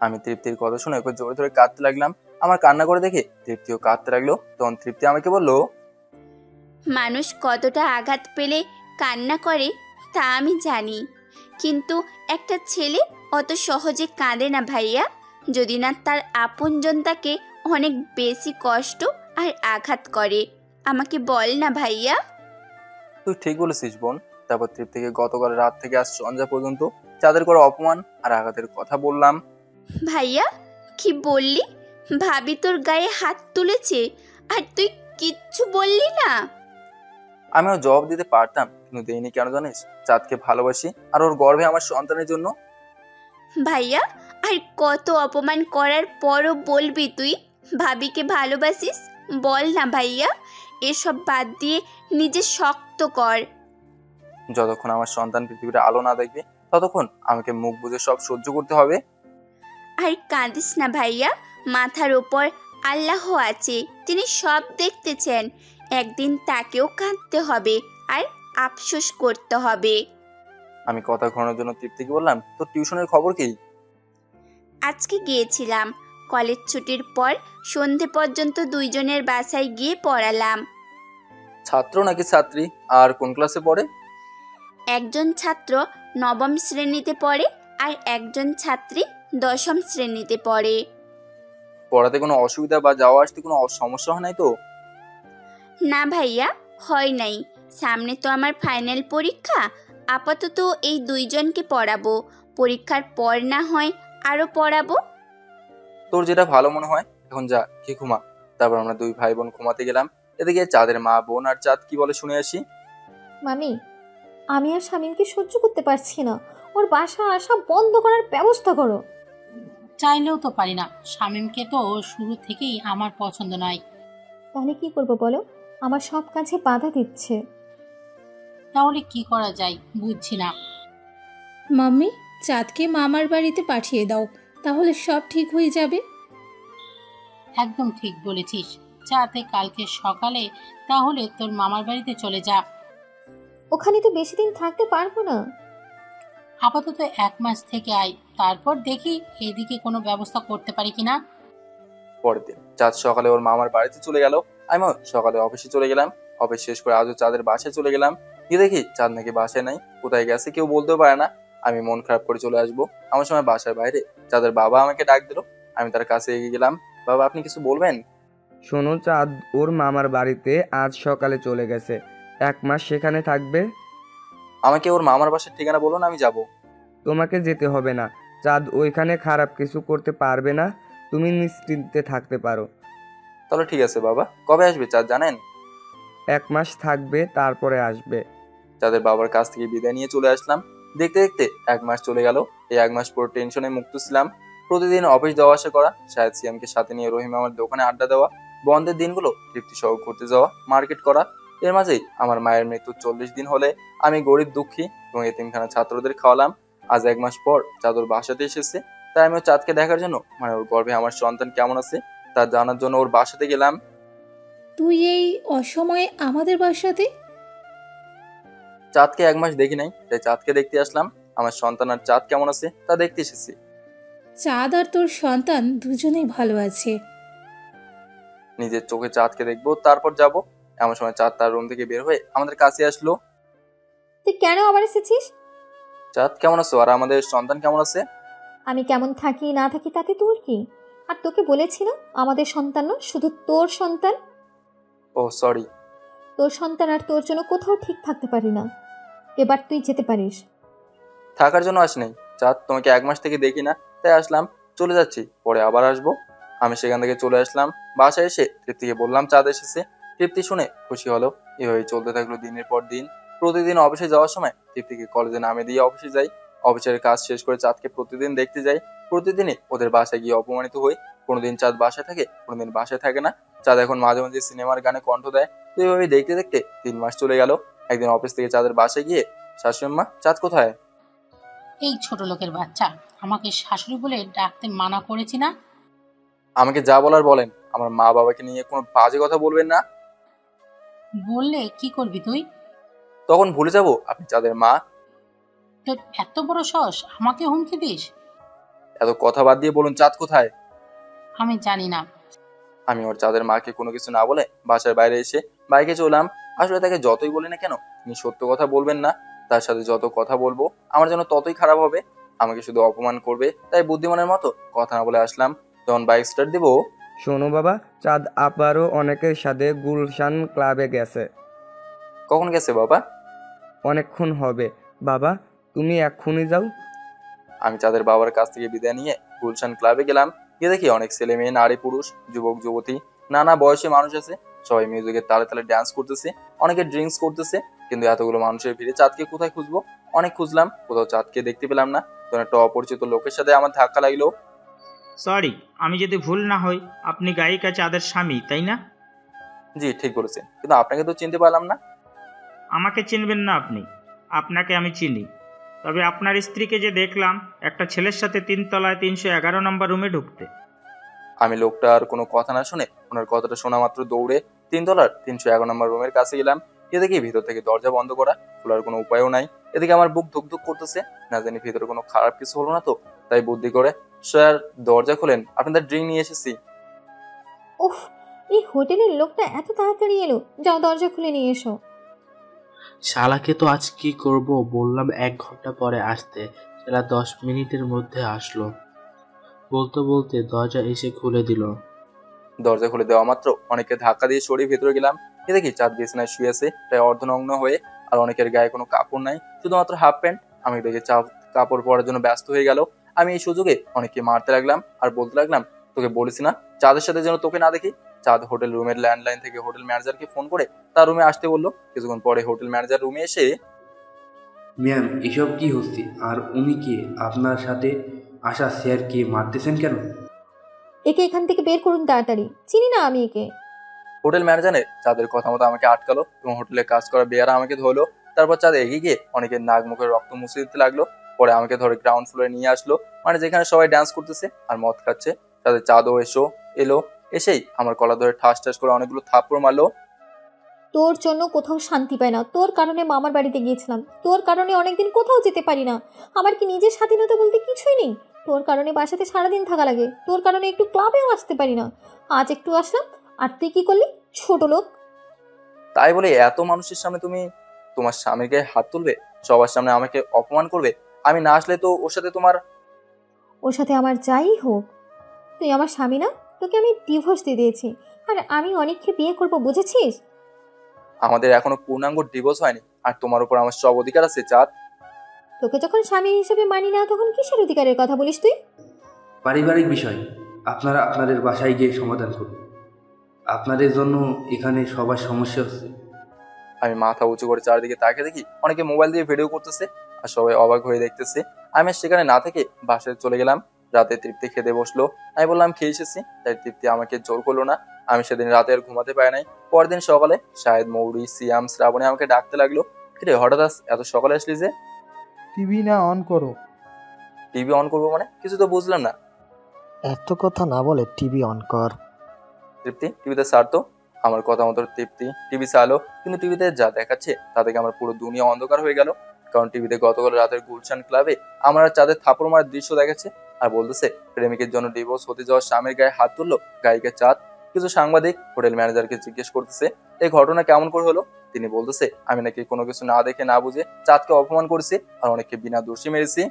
আমি তৃপ্তির কথা শুনে ওকে জোরে ধরে কাঁদতে লাগলাম। আমার কান্না করে দেখে তৃপ্তিও কাঁদতে লাগলো। তখন তৃপ্তি আমাকে বলল, মানুষ কতটা আঘাত পেলে কান্না করে তা আমি জানি, কিন্তু একটা ছেলে অত সহজে কাঁদে না ভাইয়া, যদি না তার আপনজন তাকে অনেক বেশি কষ্ট আর আঘাত করে। আমাকে বল না ভাইয়া। তুই ঠিক বলেছিস বোন। তারপর তৃপ্তিকে গতকাল রাত থেকে আজ সন্ধ্যা পর্যন্ত চাঁদের করে অপমান আর আঘাতের কথা বললাম। ভাইয়া কি বললি? ভাবি তোর গায়ে হাত তুলেছে আর তুই কিচ্ছু বললি না? আমিও জবাব দিতে পারতাম, কিন্তু দেইনি। কেন জানিস? চাঁদকে ভালোবাসি আর ওর গর্ভে আমার সন্তানের জন্য। ভাইয়া আর কত অপমান করার পরও বলবি তুই ভাবিকে ভালোবাসিস? বল না ভাইয়া, এসব বাদ দিয়ে নিজে শক্ত কর। যতক্ষণ আমার সন্তান পৃথিবীর আলো না দেখবে ততক্ষণ আমাকে মুখ বুজে সব সহ্য করতে হবে। আর কাঁদিস না ভাইয়া, মাথার ওপর আল্লাহ আছে, তিনি সব দেখতেছেন। একদিন তাকেও কাঁদতে হবে আর আফসোস করতে হবে। আমি কথা ঘোরানোর জন্য তৃপ্তিকে বললাম, তোর টিউশনের খবর কি? আজকে গিয়েছিলাম, কলেজ ছুটির পর সন্ধে পর্যন্ত দুইজনের বাসায় গিয়ে পড়ালাম। ছাত্র নাকি ছাত্রী, আর কোন ক্লাসে পড়ে? একজন ছাত্র নবম শ্রেণীতে পড়ে আর একজন ছাত্রী দশম শ্রেণীতে পড়ে। পড়াতে কোনো অসুবিধা বা যাওয়া আসতে কোনো সমস্যা হয় নাই তো? না ভাইয়া, হয় নাই। সামনে তো আমার ফাইনাল পরীক্ষা, আপাতত এই দুইজনকে পড়াবো, পরীক্ষার পর না হয় আরো পড়াবো। তোর যেটা ভালো মনে হয়, এখন যা কি ঘুমা। তারপর আমরা দুই ভাই বোন ঘুমাতে গেলাম। এদিকে চাঁদের মা বোন আর চাঁদ কি বলে শুনে আসি। মামি, আমি আর শামীমকে সহ্য করতে পারছি না, ওর বাসা আসা বন্ধ করার ব্যবস্থা করো। চাইলেও তো পারি না, শামীমকে তো শুরু থেকেই আমার পছন্দ নয়। তাহলে কি করবো বলো? আমার সব কাজে বাধা দিচ্ছে। তাহলে কি করা যায় বুঝছি না। মাম্মি, চাঁদকে মামার বাড়িতে পাঠিয়ে দাও, তাহলে সব ঠিক হয়ে যাবে। একদম ঠিক বলেছিস। চাঁদে কালকে সকালে তাহলে তোর মামার বাড়িতে চলে যা। ওখানে তো বেশি দিন থাকতে পারবো না। আপাতত 1 মাস থেকে আয়, তারপর দেখি এদিকে কোনো ব্যবস্থা করতে পারি কিনা। পরের দিন চাঁদ সকালে ওর মামার বাড়িতে চলে গেল। আমিও সকালে অফিসে চলে গেলাম। অফিস শেষ করে আজও চাঁদের বাসায় চলে গেলাম। গিয়ে দেখি চাঁদ নাকি বাসায় নাই, কোথায় গেছে কেউ বলতেও পারে না। আমি মন খারাপ করে চলে আসবো। আমার সময় বাসার বাইরে চাঁদের বাবা আমাকে ডাক দিল। আমি তার কাছে এগিয়ে গেলাম। বাবা, আপনি কিছু বলবেন? শোনো, চাঁদ ওর মামার বাড়িতে আজ সকালে চলে গেছে, 1 মাস সেখানে থাকবে। আমাকে ওর মামার বাসার ঠিকানা বলুন, আমি যাব। তোমাকে যেতে হবে না, চাঁদ ওইখানে খারাপ কিছু করতে পারবে না, তুমি নিশ্চিন্তে থাকতে পারো। তাহলে ঠিক আছে বাবা। কবে আসবে চাঁদ জানেন? 1 মাস থাকবে, তারপরে আসবে। চাঁদের বাবার কাছ থেকে বিদায় নিয়ে চলে আসলাম। দেখতে দেখতে 1 মাস চলে গেল। এই 1 মাস পুরো টেনশনে মুক্ত ছিলাম। প্রতিদিন অফিস যাওয়া আসা করা, শায়দ সিয়ামকে সাথে নিয়ে রহিম আমার দোকানে আড্ডা দেওয়া, বন্ধের দিনগুলো তৃপ্তি সহ ঘুরতে যাওয়া, মার্কেট করা। এর মাঝেই আমার মায়ের মৃত্যু 40 দিন হলে আমি গরিব দুঃখী এবং এতিমখানা ছাত্রদের খাওয়ালাম। আজ 1 মাস পর চাঁদ ওর বাসাতে এসেছে। তাই আমি ওর চাঁদকে দেখার জন্য, মানে ওর গর্ভে আমার সন্তান কেমন আছে তা জানার জন্য ওর বাসাতে গেলাম। তুই এই অসময়ে আমাদের বাসাতে? চাঁদকে 1 মাস দেখি নাই, তাই চাঁদকে দেখতে আসলাম। আমার সন্তান আর চাঁদ কেমন আছে তা দেখতে এসেছি। চাঁদ আর তোর সন্তান দুজনেই ভালো আছে। নিজের চোখে চাঁদকে দেখবো, তারপর যাব। এমন সময় চাঁদ তার রুম থেকে বের হয়ে আমাদের কাছে আসলো। তুই কেন আবার এসেছিস? চাঁদ কেমন আছো আর আমাদের সন্তান কেমন আছে? আমি কেমন থাকি না থাকি তাতে তোর কি? আর তোকে বলেছি না আমাদের সন্তান না, শুধু তোর সন্তান। ও সরি। তোর সন্তান আর তোর জন্য কোথাও ঠিক থাকতে পারি না। এবার তুই যেতে পারিস। থাকার জন্য আসি নাই চাঁদ, তোমাকে 1 মাস থেকে দেখি না তাই আসলাম। চলে যাচ্ছি, পরে আবার আসবো। আমি সেখান থেকে চলে আসলাম। বাসায় এসে তৃপ্তিকে বললাম চাঁদ এসেছে। তৃপ্তি শুনে খুশি হলো। এভাবেই চলতে থাকলো দিনের পর দিন। প্রতিদিন অফিসে যাওয়ার সময় তৃপ্তিকে কলেজে নামিয়ে দিয়ে অফিসে যাই। অফিসের কাজ শেষ করে চাঁদকে প্রতিদিন দেখতে যাই। প্রতিদিনই ওদের বাসায় গিয়ে অপমানিত হই। কোনোদিন চাঁদ বাসায় থাকে, কোনোদিন বাসায় থাকে না। চাঁদ এখন মাঝে মাঝে সিনেমার গানে কণ্ঠ দেয়। তো এইভাবে দেখতে দেখতে 3 মাস চলে গেল। একদিন অফিস থেকে চাঁদের বাসায় গিয়ে, শাশুড়িমা, চাঁদ কোথায়? এই ছোট লোকের বাচ্চা, আমাকে শাশুড়ি বলে ডাকতে মানা করেছি না? আমাকে যা বলার বলেন, আমার মা বাবাকে নিয়ে কোনো বাজে কথা বলবেন না। বললে কি করবি তুই? তখন ভুলে যাব আপনি চাঁদের মা। তোর এত বড় সাহস আমাকে হুমকি দিস? এত কথা বাদ দিয়ে বলুন, চাঁদ কোথায়? আমি জানি না। আমি ওর চাঁদের মাকে কোনো কিছু না বলে বাসার বাইরে এসে বাইকে চললাম। আসলে তাকে যতই বলি না কেন, তিনি সত্য কথা বলবেন না। তার সাথে যত কথা বলবো আমার জন্য ততই খারাপ হবে। আমাকে শুধু অপমান করবে। তাই বুদ্ধিমানের মতো কথা না বলে আসলাম। যখন বাইক স্টার্ট দিব, শোনো বাবা, চাঁদ আবারও অনেকের সাথে গুলশান ক্লাবে গেছে। কখন গেছে বাবা? অনেকক্ষণ হবে বাবা, তুমি এক্ষুনি যাও। আমি চাঁদের বাবার কাছ থেকে বিদায় নিয়ে গুলশান ক্লাবে গেলাম। গিয়ে দেখি অনেক ছেলে মেয়ে, নারী পুরুষ, যুবক যুবতী, নানা বয়সী মানুষ আছে। সবাই মিউজিকের তালে তালে ডান্স করতেছে, অনেকে ড্রিঙ্কস করতেছে। কিন্তু এতগুলো মানুষের ভিড়ে চাঁদকে কোথায় খুঁজবো? অনেক খুঁজলাম, কোথাও চাঁদকে দেখতে পেলাম না। তখন একটা অপরিচিত লোকের সাথে আমার ধাক্কা লাগলো। সরি, আমি যদি ভুল না হই আপনি গায়িকা চাঁদের স্বামী, তাই না? জি, ঠিক বলেছেন, কিন্তু আপনাকে তো চিনতে পারলাম না। আমাকে চিনবেন না আপনি, আপনাকে আমি চিনি। তবে আপনার স্ত্রীকে যে দেখলাম একটা ছেলের সাথে 3 তলায় 311 নম্বর রুমে ঢুকতে। আমি লোকটার কোনো কথা না শুনে ওনার কথাটা শোনা মাত্র দৌড়ে 3 তলার 311 নম্বর রুমের কাছে গেলাম। এ দেখি ভিতর থেকে দরজা বন্ধ করা, খোলার কোনো উপায়ও নাই। এদিকে আমার বুক ধুক ধুক করতেছে, না জানি ভিতরে কোনো খারাপ কিছু হলো না তো। তাই বুদ্ধি করে, স্যার দরজা খোলেন, আপনাদের ড্রিঙ্ক নিয়ে এসেছি। উফ, এই হোটেলের লোকটা এত তাড়াতাড়ি এলো। যাও দরজা খুলে নিয়ে এসো। শালাকে তো আজ কি করব, বললাম 1 ঘন্টা পরে আসতে, শালা 10 মিনিটের মধ্যে আসলো। বলতে বলতে দরজা এসে খুলে দিল। দরজা খুলে দেওয়া মাত্র অনেককে ধাক্কা দিয়ে সরিয়ে ভেতরে গেলাম। এ দেখি চাঁদ বিছানায় শুয়ে আছে, প্রায় অর্ধনগ্ন হয়ে। আর অনেকের গায়ে কোনো কাপড় নাই, শুধুমাত্র হাফ প্যান্ট। আমি দেখে চাঁদ কাপড় পরার জন্য ব্যস্ত হয়ে গেল। আমি এই সুযোগে অনেককে মারতে লাগলাম আর বলতে লাগলাম, তোকে বলেছি না চাঁদের সাথে যেন তোকে না দেখি। চাঁদ হোটেল রুমের ল্যান্ডলাইন থেকে হোটেল ম্যানেজারকে ফোন করে তার রুমে আসতে বললো। কিছুক্ষণ পরে হোটেল ম্যানেজার রুমে এসে, ম্যাম এসব কি হচ্ছে? আর উনি কে? আপনার সাথে আসা স্যারকে মারতেছেন কেন? একে এখান থেকে বের করুন তাড়াতাড়ি, চিনি না আমি একে। হোটেল ম্যানেজারের চাঁদের কথা মতো আমাকে আটকালো এবং হোটেলে কাজ করা বেয়ারা আমাকে ধরলো। তারপর চাঁদ এগিয়ে গিয়ে অনেকের নাক মুখের রক্ত মুছে দিতে লাগলো। পরে আমাকে ধরে গ্রাউন্ড ফ্লোরে নিয়ে আসলো, মানে যেখানে সবাই ডান্স করতেছে আর মদ খাচ্ছে। তাদের চাঁদও এলো। এসেই আমার কলা ধরে ঠাস ঠাস করে অনেকগুলো থাপ্পড় মারলো। তোর জন্য কোথাও শান্তি পায় না। তোর কারণে মামার বাড়িতে গিয়েছিলাম, তোর কারণে অনেকদিন কোথাও যেতে পারি না। আমার কি নিজের স্বাধীনতা বলতে কিছুই নেই? তোর কারণে বাসাতে সারাদিন থাকা লাগে, তোর কারণে একটু ক্লাবেও আসতে পারি না। আজ একটু আসলাম, আর তুই কি করলি, ছোট লোক? তাই বলে এত মানুষের সামনে তুমি তোমার স্বামীর গায়ে হাত তুলবে? সবার সামনে আমাকে অপমান করবে? আমি না আসলে তো ওর সাথে তোমার... ওর সাথে আমার যাই হোক, তুই আমার স্বামী না? তোকে আমি ডিভোর্স দিয়ে দিয়েছি, আর আমি অনেককে বিয়ে করব, বুঝেছিস? আমাদের এখনো পূর্ণাঙ্গ ডিভোর্স হয়নি, আর তোমার উপর আমার সব অধিকার আছে চাঁদ। তোকে যখন স্বামী হিসেবে মানি না, তখন কিসের অধিকারের কথা বলিস তুই? পারিবারিক বিষয় আপনারা আপনাদের বাসায় গিয়ে সমাধান করুন। আপনাদের জন্য এখানে সবার সমস্যা হচ্ছে। আমি মাথা উঁচু করে চারিদিকে তাকিয়ে দেখি অনেকে মোবাইল দিয়ে ভিডিও করতেছে আর সবাই অবাক হয়ে দেখতেছে। আমি সেখানে না থেকে বাসায় চলে গেলাম। রাতে তৃপ্তি খেতে বসলো। আমি বললাম খেয়ে এসেছি, তাই তৃপ্তি আমাকে জোর করলো না। আমি সেদিন রাতে আর ঘুমাতে পারি নাই। পরদিন সকালে শাহেদ, মৌরি, সিয়াম, শ্রাবণী আমাকে ডাকতে লাগলো। কিরে হঠাৎ এত সকালে আসলি যে? টিভি না অন করো। টিভি অন করবো মানে? কিছু তো বুঝলাম না। এত কথা না বলে টিভি অন কর। তৃপ্তি টিভিতে ছাড় তো। আমার কথা মতো তৃপ্তি টিভি চালো, কিন্তু টিভিতে যা দেখাচ্ছে তা থেকে আমার পুরো দুনিয়া অন্ধকার হয়ে গেল। কারণ টিভিতে গতকাল রাতের গুলশান ক্লাবে আমার চাঁদের থাপড় মারার দৃশ্য দেখাচ্ছে আর বলতেছে প্রেমিকের জন্য ডিভোর্স হতে যাওয়া স্বামীর গায়ে হাত তুললো গায়িকা চাঁদ। কিছু সাংবাদিক হোটেল ম্যানেজারকে জিজ্ঞেস করতেছে এই ঘটনা কেমন করে হলো। তিনি বলতেছে আমি নাকি কোনো কিছু না দেখে না বুঝে চাঁদকে অপমান করেছি আর অনেককে বিনা দোষী মেরেছি।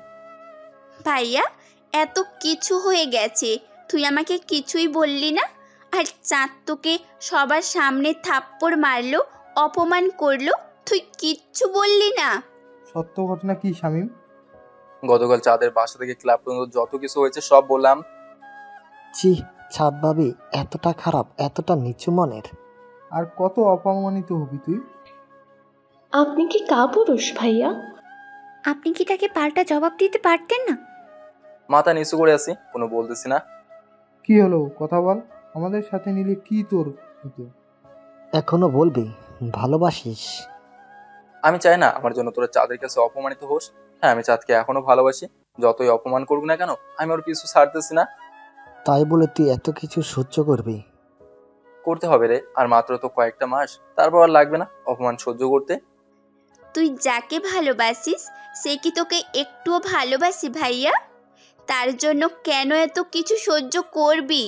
ভাইয়া, এত কিছু হয়ে গেছে, তুই আমাকে কিছুই বললি না? আর চাঁদ তোকে সবার সামনে থাপ্পড় মারলো, অপমান করলো, তুই কিচ্ছু বললি না? সত্য ঘটনা কি শামীম? গতকাল চাঁদের বাসা থেকে ক্লাব পর্যন্ত যত কিছু হয়েছে সব বললাম। ছি, ছাদ ভাবি এতটা খারাপ, এতটা নিচু মনের? আর কত অপমানিত হবি তুই? আপনি কি কাপুরুষ ভাইয়া? আপনি কি তাকে পাল্টা জবাব দিতে পারতেন না? মাথা নিচু করে আছি, কোনো বলতেছি না। কি হলো, কথা বল। আমাদের সাথে নিলে কি তোর হতো? এখনো বলবি ভালোবাসিস? আমি চাই না আমার জন্য তোরা চাঁদের কাছে অপমানিত হোস। হ্যাঁ, আমি চাঁদকে এখনো ভালোবাসি। যতই অপমান করবি না কেন, আমি ওর পিছু ছাড়তেছি না। তাই বলে তুই এত কিছু সহ্য করবি? করতে হবে রে, আর মাত্র তো কয়েকটা মাস, তারপর আর লাগবে না অপমান সহ্য করতে। তুই যাকে ভালোবাসিস সে কি তোকে একটুও ভালোবাসি ভাইয়া? তার জন্য কেন এত কিছু সহ্য করবি?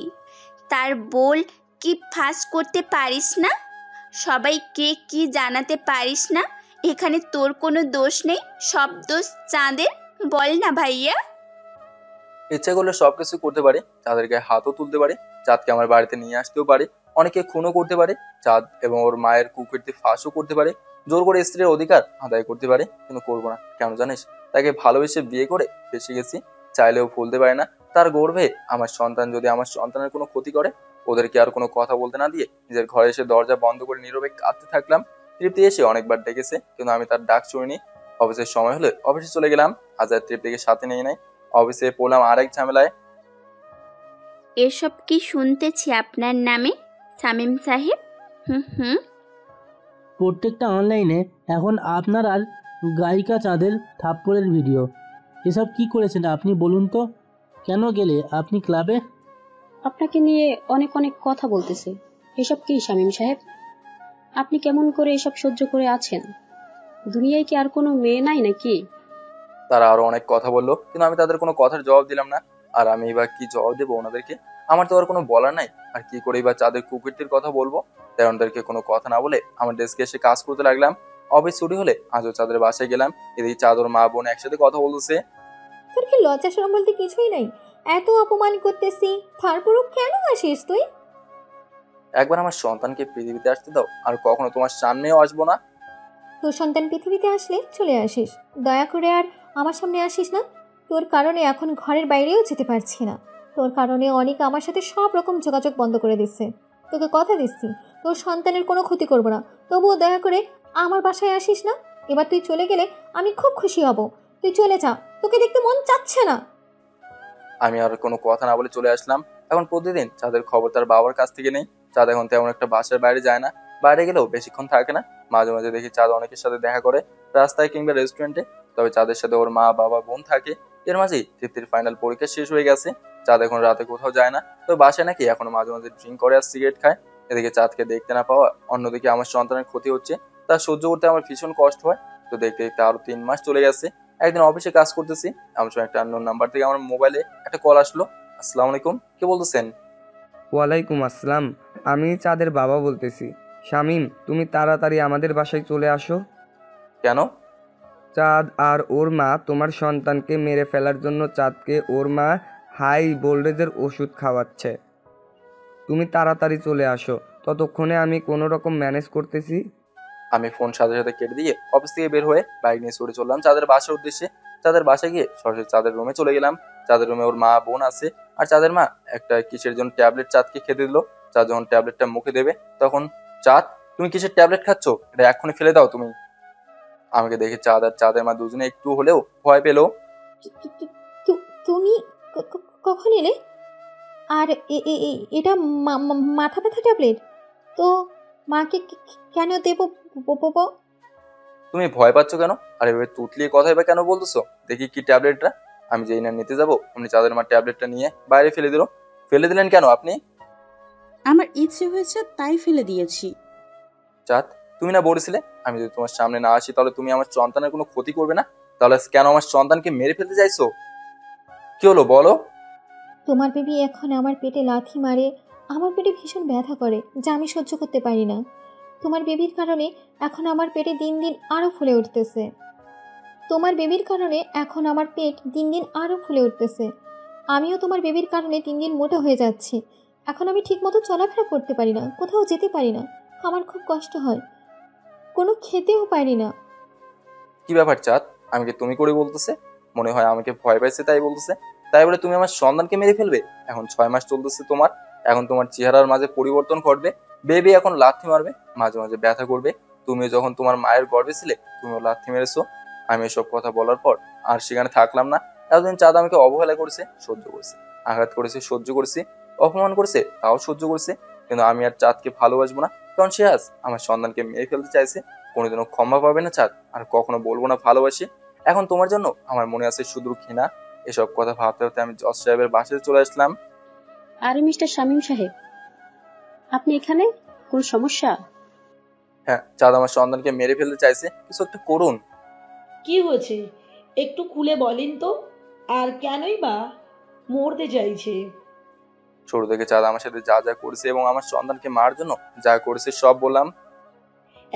তার বল কি ফাঁস করতে পারিস না? সবাইকে কি জানাতে পারিস না এখানে তোর কোনো দোষ নেই, সব দোষ চাঁদের? বল না ভাইয়া। ইচ্ছে করলে সবকিছু করতে পারি, চাঁদের গায়ে হাতও তুলতে পারি, চাঁদকে আমার বাড়িতে নিয়ে আসতেও পারি, অনেকে খুনও করতে পারি, চাঁদ এবং ওর মায়ের কুকীর্তি ফাঁসও করতে পারি, জোর করে স্ত্রীর অধিকার আদায় করতে পারি, কিন্তু করবো না। কেন জানিস? তাকে ভালোবেসে বিয়ে করে ফেসে গেছি, চাইলেও ভুলতে পারে না। তার গর্ভে আমার সন্তান যদি আমার সন্তানের কোনো ক্ষতি করে, ওদেরকে আর কোনো কথা বলতে না দিয়ে নিজের ঘরে এসে দরজা বন্ধ করে নীরবে কাঁদতে থাকলাম। তৃপ্তি এসে অনেকবার ডেকেছে, কিন্তু আমি তার ডাক শুনিনি। অফিসের সময় হলে অফিসে চলে গেলাম, আজ আর তৃপ্তিকে সাথে নিয়ে নাই। অফিসে পড়লাম আরেক ঝামেলায়। এসব কি শুনতেছি আপনার নামে শামীম সাহেব? হুম। প্রত্যেকটা অনলাইনে এখন আপনার আর গায়িকা চাঁদের থাপ্পড়ের ভিডিও। এসব কি করেছেন আপনি বলুন তো? কেন গেলে আপনি ক্লাবে? আপনাকে নিয়ে অনেক অনেক কথা বলতেছে। এসব কি শামীম সাহেব? আপনি কেমন করে এসব সহ্য করে আছেন? দুনিয়ায় কি আর কোনো মেয়ে নাই নাকি? তারা আরো অনেক কথা বললো, কিন্তু আমি তাদের কোনো কথার জবাব দিলাম না। আর আমি বা কি জবাব দেবো ওনাদেরকে? আমার তো আর কোনো বলার নাই। আর কি করেই বা চাঁদের কুকীর্তির কথা বলবো? তাই ওনাদেরকে কোনো কথা না বলে আমার ডেস্কে এসে কাজ করতে লাগলাম। অফিস ছুটি হলে আজও চাঁদের বাসায় গেলাম। এদিকে চাঁদ ওর মা বোন একসাথে কথা বলতেছে। তোর কি লজ্জা শরম বলতে কিছুই নাই? এত অপমান করতেছি, তারপরও কেন আসিস তুই? একবার আমার সন্তানকে পৃথিবীতে আসতে দাও, আর কখনো তোমার সামনেও আসবো না। তোর সন্তান পৃথিবীতে আসলে চলে আসিস, দয়া করে আর আমার সামনে আসিস না। তোর কারণে এখন ঘরের বাইরেও যেতে পারছি না। তোর কারণে অনেক আমার সাথে সব রকম যোগাযোগ বন্ধ করে দিচ্ছে। তোকে কথা দিচ্ছি, তোর সন্তানের কোনো ক্ষতি করবো না, তবুও দয়া করে আমার বাসায় আসিস না। এবার তুই চলে গেলে আমি খুব খুশি হব। তুই চলে যা, তোকে দেখতে মন চাচ্ছে না। আমি আর কোনো কথা না বলে চলে আসলাম। এখন প্রতিদিন চাঁদের খবর তার বাবার কাছ থেকে নেই। চাঁদ এখন তেমন একটা বাসার বাইরে যায় না, বাইরে গেলেও বেশিক্ষণ থাকে না। মাঝে মাঝে দেখি চাঁদ অনেকের সাথে দেখা করে, রাস্তায় কিংবা রেস্টুরেন্টে। তবে চাঁদের সাথে ওর মা বাবা বোন থাকে। এর মাঝেই তৃপ্তির ফাইনাল পরীক্ষা শেষ হয়ে গেছে। চাঁদ এখন রাতে কোথাও যায় না, তো বাসায় নাকি এখনো মাঝে মাঝে ড্রিঙ্ক করে আর সিগারেট খায়। এদিকে চাঁদকে দেখতে না পাওয়া, অন্যদিকে আমার সন্তানের ক্ষতি হচ্ছে, তা সহ্য করতে আমার ভীষণ কষ্ট হয়। তো দেখতে দেখতে আরো 3 মাস চলে গেছে। একদিন অফিসে কাজ করতেছি, আমার সময় একটা আননোন নাম্বার থেকে আমার মোবাইলে একটা কল আসলো। আসসালামু আলাইকুম, কে বলতেছেন? ওয়ালাইকুম আসসালাম, আমি চাঁদের বাবা বলতেছি। শামীম, তুমি তাড়াতাড়ি আমাদের বাসায় চলে আসো। কেন? চাঁদ আর ওর মা তোমার সন্তানকে মেরে ফেলার জন্য চাঁদকে ওর মা হাই ভোল্টেজের ওষুধ খাওয়াচ্ছে। তুমি তাড়াতাড়ি চলে আসো, ততক্ষণে আমি কোনো রকম ম্যানেজ করতেছি। আমি ফোন সাথে সাথে কেটে দিয়ে অফিস থেকে বের হয়ে বাইক নিয়ে ছুটে চললাম চাঁদের বাসার উদ্দেশ্যে। চাঁদের বাসায় গিয়ে সরাসরি চাঁদের রুমে চলে গেলাম। চাঁদের রুমে ওর মা বোন আছে, আর চাঁদের মা একটা কিসের জন্য ট্যাবলেট চাঁদকে খেতে দিল। চাঁদ যখন ট্যাবলেটটা মুখে দেবে, তখন চাঁদ, তুমি কিসের ট্যাবলেট খাচ্ছ? এটা এক্ষুনি ফেলে দাও তুমি। আমাকে দেখে চাঁদ আর চাঁদের মা দুজনে একটু হলেও ভয় পেল। তুমি কখন এলে? আর এটা মাথা ব্যথা ট্যাবলেট? তো মাকে কেন দেব? তুমি ভয় পাচ্ছ কেন? আর এভাবে তুতলিয়ে কথাই বা কেন বলতেছো? দেখি কি ট্যাবলেটটা। আমি যেই না নিতে যাবো, অমনি চাঁদের মা ট্যাবলেটটা নিয়ে বাইরে ফেলে দিল। ফেলে দিলেন কেন আপনি? আমার ইচ্ছে হয়েছে তাই ফেলে দিয়েছি। চাঁদ, তুমি না বলেছিলে আমি যদি তোমার সামনে না আসি তাহলে তুমি আমার সন্তানের কোনো ক্ষতি করবে না? তাহলে কেন আমার সন্তানকে মেরে ফেলতে চাইছো? কি হলো বলো? তোমার বেবি এখন আমার পেটে লাথি মারে, আমার পেটে ভীষণ ব্যথা করে, যা আমি সহ্য করতে পারি না। তোমার বেবির কারণে এখন আমার পেটে দিন দিন আরও ফুলে উঠতেছে। তোমার বেবির কারণে এখন আমার পেট দিন দিন আরও ফুলে উঠতেছে। আমিও তোমার বেবির কারণে দিন দিন মোটা হয়ে যাচ্ছি। এখন আমি ঠিকমতো চলাফেরা করতে পারি না, কোথাও যেতে পারি না, আমার খুব কষ্ট হয়, কোনো খেতেও পারি না। কি ব্যাপার চাঁদ, আমি কি তুমি করে বলতেছে? মনে হয় আমাকে ভয় পাইছে তাই বলতেছে। তাই বলে তুমি আমার সন্তানকে মেরে ফেলবে? এখন 6 মাস চলতেছে তোমার, এখন তোমার চেহারার মাঝে পরিবর্তন ঘটবে। বেবি এখন লাথি মারবে, মাঝে মাঝে ব্যথা করবে। তুমি যখন তোমার মায়ের গর্ভে ছিলে তুমিও লাথি মেরেছো। আমি এসব কথা বলার পর আর সেখানে থাকলাম না। এতদিন চাঁদ আমাকে অবহেলা করেছে, সহ্য করেছে, আঘাত করেছে, সহ্য করেছি, অপমান করেছে, তাও সহ্য করেছে। কিন্তু আমি আর চাঁদকে ভালোবাসবো না, কারণ সে আজ আমার সন্তানকে মেরে ফেলতে চাইছে। কোনোদিনও ক্ষমা পাবে না চাঁদ, আর কখনো বলবো না ভালোবাসি। এখন তোমার জন্য আমার মনে আছে শুধু ঘৃণা। এসব কথা ভাবতে ভাবতে আমি জজ সাহেবের বাসায় চলে আসলাম। আরে মিস্টার শামীম সাহেব, আপনি এখানে? কোন সমস্যা? হ্যাঁ, চাঁদ আমার সন্তানকে মেরে ফেলতে চাইছে, কিছু একটা করুন। কি হয়েছে একটু খুলে বলেন তো, আর কেনই বা মরতে চাইছে? শুরু থেকে চাঁদ আমার সাথে যা যা করেছে এবং আমার সন্তানকে মারার জন্য যা করেছে সব বললাম।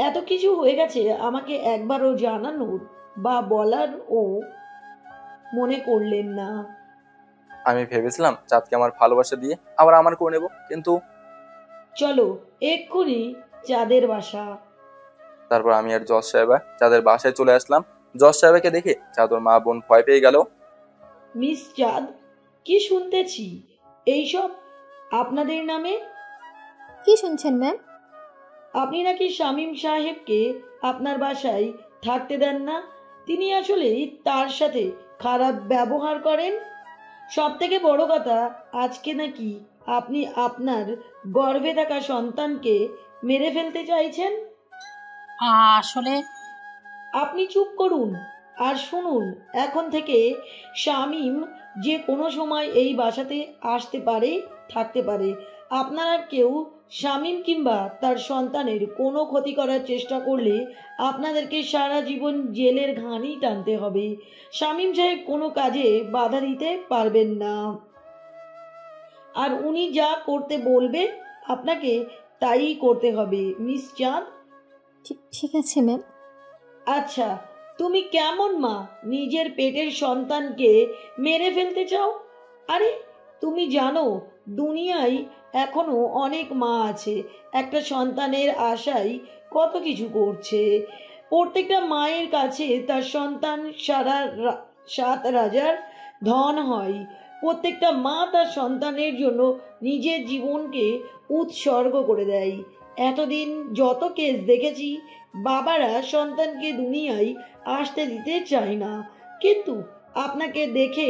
এত কিছু হয়ে গেছে, আমাকে একবারও জানানোর বা বলার ও মনে করলেন না? আমি ভেবেছিলাম চাঁদকে আমার ভালোবাসা দিয়ে আবার আমার করে নেব, কিন্তু চলো এক্ষুনি চাঁদের বাসা। তারপর আমি আর জজ সাহেবা চাঁদের বাসায় চলে আসলাম। জজ সাহেবাকে দেখে চাঁদর মা বোন ভয় পেয়ে গেল। মিস চাঁদ, কি শুনতেছি এইসব আপনাদের নামে? কি শুনছেন ম্যাম? আপনি নাকি শামীম সাহেবকে আপনার বাসায় থাকতে দেন না, তিনি আসলে তার সাথে খারাপ ব্যবহার করেন। সব থেকে বড় কথা, আজকে নাকি আপনি আপনার গর্ভে থাকা সন্তানকে মেরে ফেলতে চাইছেন। আসলে আপনি চুপ করুন আর শুনুন, এখন থেকে শামীম যে কোনো সময় এই বাসাতে আসতে পারে, থাকতে পারে। আপনারা কেউ শামীম কিংবা তার সন্তানের কোনো ক্ষতি করার চেষ্টা করলে আপনাদেরকে সারা জীবন জেলের ঘানি টানতে হবে। শামীম সাহেব কোনো কাজে বাধা দিতে পারবেন না, আর উনি যা করতে বলবে আপনাকে তাই করতে হবে। মিস চাঁদ? ঠিক আছে ম্যাম। আচ্ছা, তুমি কেমন মা, নিজের পেটের সন্তানকে মেরে ফেলতে চাও? আরে তুমি জানো দুনিয়ায় এখনো অনেক মা আছে একটা সন্তানের আশায় কত কিছু করছে। প্রত্যেকটা মায়ের কাছে তার সন্তান সাত রাজার ধন হয়। প্রত্যেকটা মা তার সন্তানের জন্য নিজের জীবনকে উৎসর্গ করে দেয়। এতদিন যত কেস দেখেছি, বাবারা সন্তানকে দুনিয়ায় আসতে দিতে চায় না, কিন্তু আপনাকে দেখে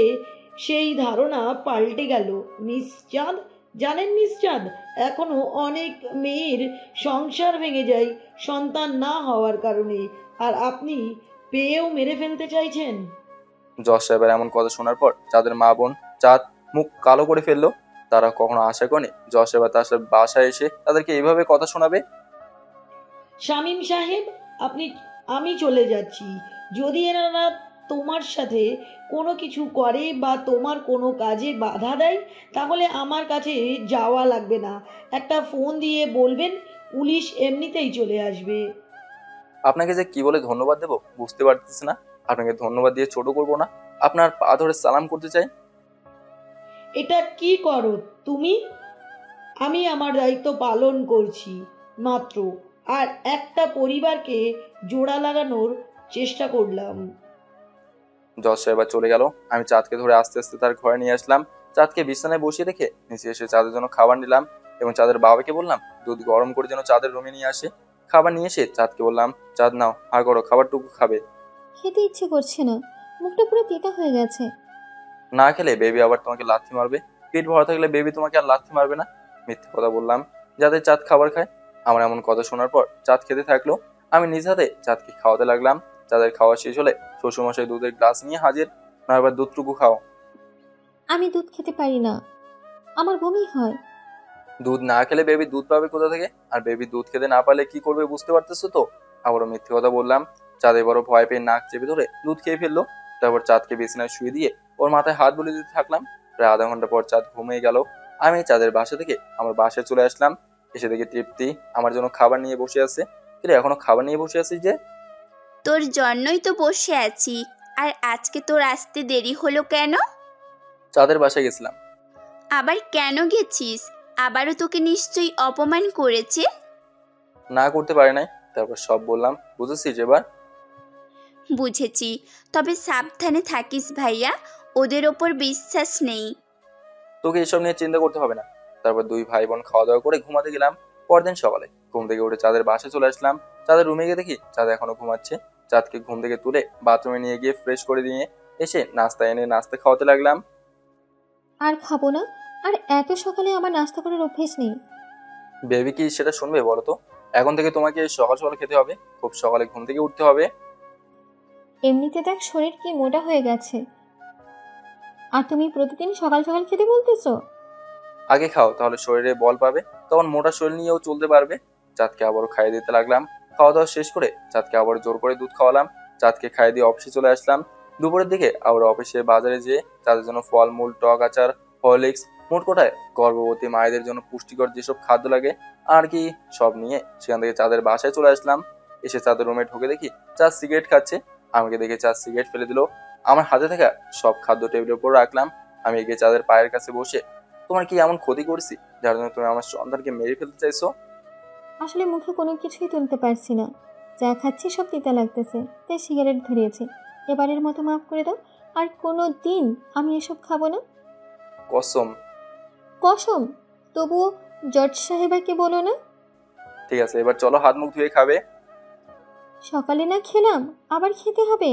সেই ধারণা পাল্টে গেল মিস চাঁদ। জানেন মিস চাঁদ, এখনো অনেক মেয়ের সংসার ভেঙে যায় সন্তান না হওয়ার কারণে, আর আপনি পেয়েও মেরে ফেলতে চাইছেন। জজ সাহেবের এমন কথা শোনার পর চাঁদের মা বোন চাঁদ মুখ কালো করে ফেললো। তারা কখনো আশা করেনি জজ সাহেব তার বাসায় এসে তাদেরকে এইভাবে কথা শোনাবে। শামীম সাহেব, আমি চলে যাচ্ছি। যদি এনারা তোমার সাথে কোনো কিছু করে বা তোমার কোনো কাজে বাধা দেয়, তাহলে আমার কাছে যাওয়া লাগবে না, একটা ফোন দিয়ে বলবেন, পুলিশ এমনিতেই চলে আসবে। আপনাকে যে কি বলে ধন্যবাদ দেবো বুঝতে পারতেছি না। আপনাকে ধন্যবাদ দিয়ে ছোট করবো না, আপনার পা ধরে সালাম করতে চাই। এটা কি করো তুমি? আমি আমার দায়িত্ব পালন করছি মাত্র, আর একটা পরিবারকে জোড়া লাগানোর চেষ্টা করলাম। জজ সাহেব চলে গেল। আমি চাঁদকে ধরে আস্তে আস্তে তার ঘরে নিয়ে আসলাম। চাঁদকে বিছানায় বসিয়ে রেখে নিচে এসে চাঁদের জন্য খাবার নিলাম এবং চাঁদের বাবাকে বললাম দুধ গরম করে যেন চাঁদের রুমে নিয়ে আসে। খাবার নিয়ে এসে চাঁদকে বললাম, চাঁদ নাও, আর করো, খাবারটুকু খাবে। খেতে ইচ্ছে করছে না, মুখটা পুরো তেতা হয়ে গেছে। না খেলে বেবি আবার তোমাকে লাথি মারবে। পেট ভরা থাকলে বেবি তোমাকে আর লাথি মারবে না। মিথ্যে কথা বললাম যাতে চাঁদ খাবার খায়। আমার এমন কথা শোনার পর চাঁদ খেতে থাকলো। আমি নিজ হাতে চাঁদকে খাওয়াতে লাগলাম। চাঁদের খাওয়া শেষ হলে শ্বশুরমশাই দুধের গ্লাস নিয়ে হাজির। না, এবার দুধটুকু খাও। আমি দুধ খেতে পারি না, আমার বমি হয়। দুধ না খেলে বেবি দুধ পাবে কোথা থেকে? আর বেবি দুধ খেতে না পারলে কি করবে বুঝতে পারতেছো তো? আবারও মিথ্যে কথা বললাম। চাঁদ এবারও ভয় পেয়ে নাক চেপে ধরে দুধ খেয়ে ফেললো। তারপর চাঁদকে বিছানায় শুয়ে দিয়ে ওর মাথায় হাত বুলিয়ে দিতে থাকলাম। প্রায় আধা ঘন্টা পর চাঁদ ঘুমিয়ে গেল। আমি চাঁদের বাসা থেকে আমার বাসায় চলে আসলাম। এসে দেখি তৃপ্তি আমার জন্য খাবার নিয়ে বসে আছে। কিরে, এখনো খাবার নিয়ে বসে আছিস যে? তোর জন্যই তো বসে আছি। আর আজকে তোর আসতে দেরি হলো কেন? চাঁদের বাসায় গেছিলাম। আবার কেন গেছিস? আবারও তোকে নিশ্চয়ই অপমান করেছে। না, করতে পারে নাই। তারপর সব বললাম। বুঝেছিস এবার? বুঝেছি, তবে সাবধানে থাকিস ভাইয়া, ওদের ওপর বিশ্বাস নেই। তোকে এসব নিয়ে চিন্তা করতে হবে না। তারপর দুই ভাই বোন খাওয়া দাওয়া করে ঘুমাতে গেলাম। পরদিন সকালে ঘুম থেকে উঠে চাঁদের বাসায় চলে আসলাম। চাঁদের রুমে গিয়ে দেখি চাঁদ এখনো ঘুমাচ্ছে। চাঁদকে ঘুম থেকে তুলে বাথরুমে নিয়ে গিয়ে ফ্রেশ করে দিয়ে এসে নাস্তা এনে নাস্তা খাওয়াতে লাগলাম। আর খাবো না, আর এত সকালে আমার নাস্তা করার অভ্যেস নেই। বেবি কি সেটা শুনবে বলো তো? এখন থেকে তোমাকে সকাল সকাল খেতে হবে, খুব সকালে ঘুম থেকে উঠতে হবে। এমনিতে দেখ শরীর কি মোটা হয়ে গেছে, আর তুমি প্রতিদিন সকাল সকাল খেতে বলতেছো? আগে খাও, তাহলে শরীরে বল পাবে, তখন মোটা শরীর নিয়েও চলতে পারবে। চাঁদকে আবারও খাইয়ে দিতে লাগলাম। খাওয়া দাওয়া শেষ করে চাঁদকে আবার জোর করে দুধ খাওয়ালাম। চাঁদকে খাইয়ে দিয়ে অফিসে চলে আসলাম। দুপুরের দিকে আবার অফিসে বাজারে যেয়ে চাঁদের জন্য ফলমূল, টক আচার, হরলিক্স, মোট কোটায় গর্ভবতী মায়েদের জন্য পুষ্টিকর যেসব খাদ্য লাগে আর কি সব নিয়ে সেখান থেকে চাঁদের বাসায় চলে আসলাম। এসে চাঁদের রুমে ঢুকে দেখি চাঁদ সিগারেট খাচ্ছে। আমাকে দেখে চাঁদ সিগারেট ফেলে দিল। আমার হাতে থাকা সব খাদ্য টেবিলের উপর রাখলাম। আমি এগিয়ে চাঁদের পায়ের কাছে বসে, তোমার কি এমন ক্ষতি করেছি যার জন্য তুমি আমার সন্তানকে মেরে ফেলতে চাইছো? আসলে মুখে কোনো কিছুই তুলতে পারছি না, যা খাচ্ছি সব তিতা লাগতেছে, তাই সিগারেট ধরিয়েছি। এবারের মতো মাফ করে দাও, আর কোনো দিন আমি এসব খাবো না। কসম। কসম? তবুও জজ সাহেবাকে বলো না। ঠিক আছে, এবার চলো হাত মুখ ধুয়ে খাবে। সকালে না খেলাম, আবার খেতে হবে?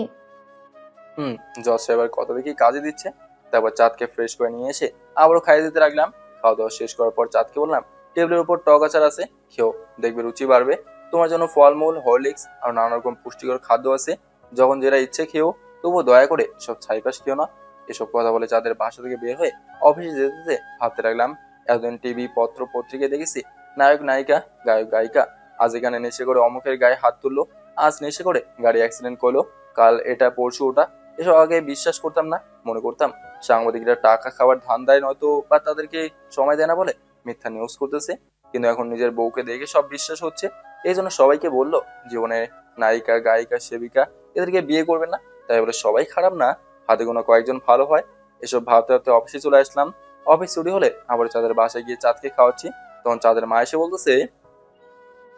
জজ সাহেবের কথা দেখি কাজে দিচ্ছে। তারপর চাঁদকে ফ্রেশ করে নিয়ে এসে আবারও খাইয়ে দিতে লাগলাম। খাওয়া দাওয়া শেষ করার পর চাঁদকে বললাম, টেবিলের উপর টক আচার আছে, খেও, দেখবে রুচি বাড়বে। তোমার জন্য ফলমূল, হরলিক্স আর নানা রকম পুষ্টিকর খাদ্য আছে, যখন যেটা ইচ্ছে খেও, তবুও দয়া করে সব ছাইপাশ খেও না। এসব কথা বলে চাঁদের বাসা থেকে বের হয়ে অফিসে যেতে যেতে ভাবতে লাগলাম, এতদিন টিভি, পত্র, পত্রিকায় দেখেছি নায়ক নায়িকা, গায়ক গায়িকা আজ এখানে নেশে করে অমুকের গায়ে হাত তুললো, আজ নেশে করে গাড়ি অ্যাক্সিডেন্ট করলো, কাল এটা পরশু ওটা। এসব আগে বিশ্বাস করতাম না, মনে করতাম সাংবাদিকরা টাকা খাওয়ার ধান্দায় নয়তো বা তাদেরকে সময় দেয় না বলে মিথ্যা নিউজ করতেছে। কিন্তু এখন নিজের বউকে দেখে সব বিশ্বাস হচ্ছে। এই জন্য সবাইকে বললো জীবনে নায়িকা, গায়িকা, সেবিকা এদেরকে বিয়ে করবেন না, তাই বলে সবাই খারাপ না, হাতে গোনা কয়েকজন ভালো হয়। এসব ভাবতে ভাবতে অফিসে চলে আসলাম। অফিস ছুটি হলে আবার চাঁদের বাসায় গিয়ে চাঁদকে খাওয়াচ্ছি। তখন চাঁদের মা এসে বলতেছে,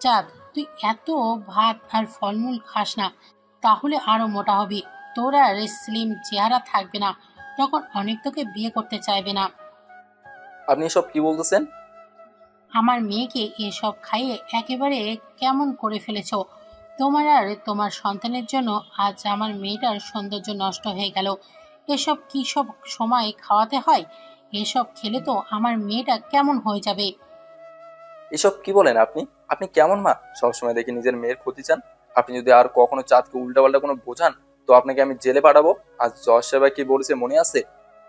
চাঁদ, তুই এত ভাত আর ফলমূল খাস না, তাহলে আরো মোটা হবি। তোর আর স্লিম চেহারা থাকবে না, তখন অনেক তোকে বিয়ে করতে চাইবে না। আপনি এসব কি বলতেছেন? আমার মেয়েকে এসব খাইয়ে একেবারে কেমন করে ফেলেছ। তোমার আর তোমার সন্তানের জন্য আজ আমার মেয়েটার সৌন্দর্য নষ্ট হয়ে গেল। এসব কি সব সময় খাওয়াতে হয়? এসব খেলে তো আমার মেয়েটা কেমন হয়ে যাবে। এসব কি বলেন আপনি? আপনি কেমন মা? সবসময় দেখি নিজের মেয়ের ক্ষতি চান। আপনি যদি আর কখনো চাঁদকে উল্টাপাল্টা কোনো বোঝান তো আপনাকে আমি জেলে পাঠাবো। আজ জজ সাহেব কি বলেছে মনে আছে?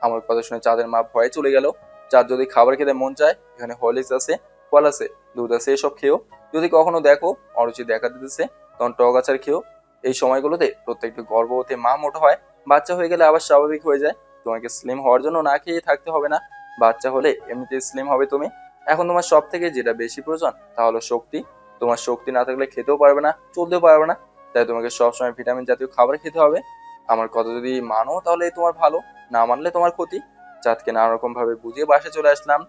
আমার কথা শুনে চাঁদের মা ভয়ে চলে গেল। চাঁদ যদি খাবার খেতে মন চায়, এখানে হরলিক্স আছে, ফল আছে, দুধ আছে, এসব খেও। যদি কখনো দেখো অরুচি দেখা দিতেছে, তখন টক আচার খেও। এই সময়গুলোতে প্রত্যেকটা গর্ভবতী মা মোটা হয়, বাচ্চা হয়ে গেলে আবার স্বাভাবিক হয়ে যায়। তোমাকে স্লিম হওয়ার জন্য না খেয়ে থাকতে হবে না, বাচ্চা হলে এমনিতেই স্লিম হবে তুমি। এখন তোমার সব থেকে যেটা বেশি প্রয়োজন তা হলো শক্তি। তোমার শক্তি না থাকলে খেতেও পারবে না, চলতেও পারবে না, তাই তোমাকে সবসময় ভিটামিন জাতীয় খাবার খেতে হবে। আমার কথা যদি মানো তাহলে তোমার ভালো, না মানলে তোমার ক্ষতি। চাঁদকে নানা রকম ভাবে বুঝিয়ে বাসায় চলে আসলাম।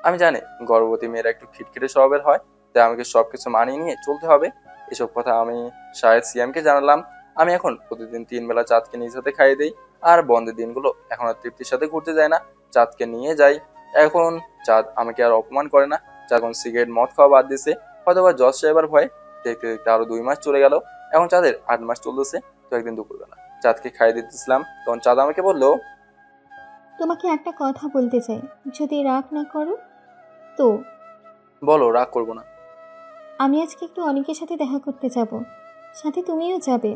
আমি জানি গর্ভবতী মেয়েরা একটু খিটখিটে স্বভাবের হয়, তাই আমাকে সবকিছু মানিয়ে নিয়ে চলতে হবে। এসব কথা আমি শাহেদ সিয়ামকে জানালাম। আমি এখন প্রতিদিন 3 বেলা চাঁদকে নিজ হাতে খাইয়ে দিই, আর বন্ধের দিনগুলো এখন আর তৃপ্তির সাথে ঘুরতে যায় না, চাঁদকে নিয়ে যাই। এখন চাঁদ আমাকে আর অপমান করে না। চাঁদ এখন সিগারেট, মদ খাওয়া বাদ দিছে, হয়তো বা জজ সাহেবের ভয়ে। দেখতে দেখতে আরো 2 মাস চলে গেল। এখন চাঁদের 8 মাস চলতেছে। তো একদিন দুপুরবেলা চাঁদকে খাইয়ে দিতেছিলাম, তখন চাঁদ আমাকে বললো, তোমাকে একটা কথা বলতে চাই, যদি রাগ না করো তো। বলো, রাগ করবো না। আমি আজকে একটু অনেকের সাথে দেখা করতে যাব, সাথে তুমিও যাবে।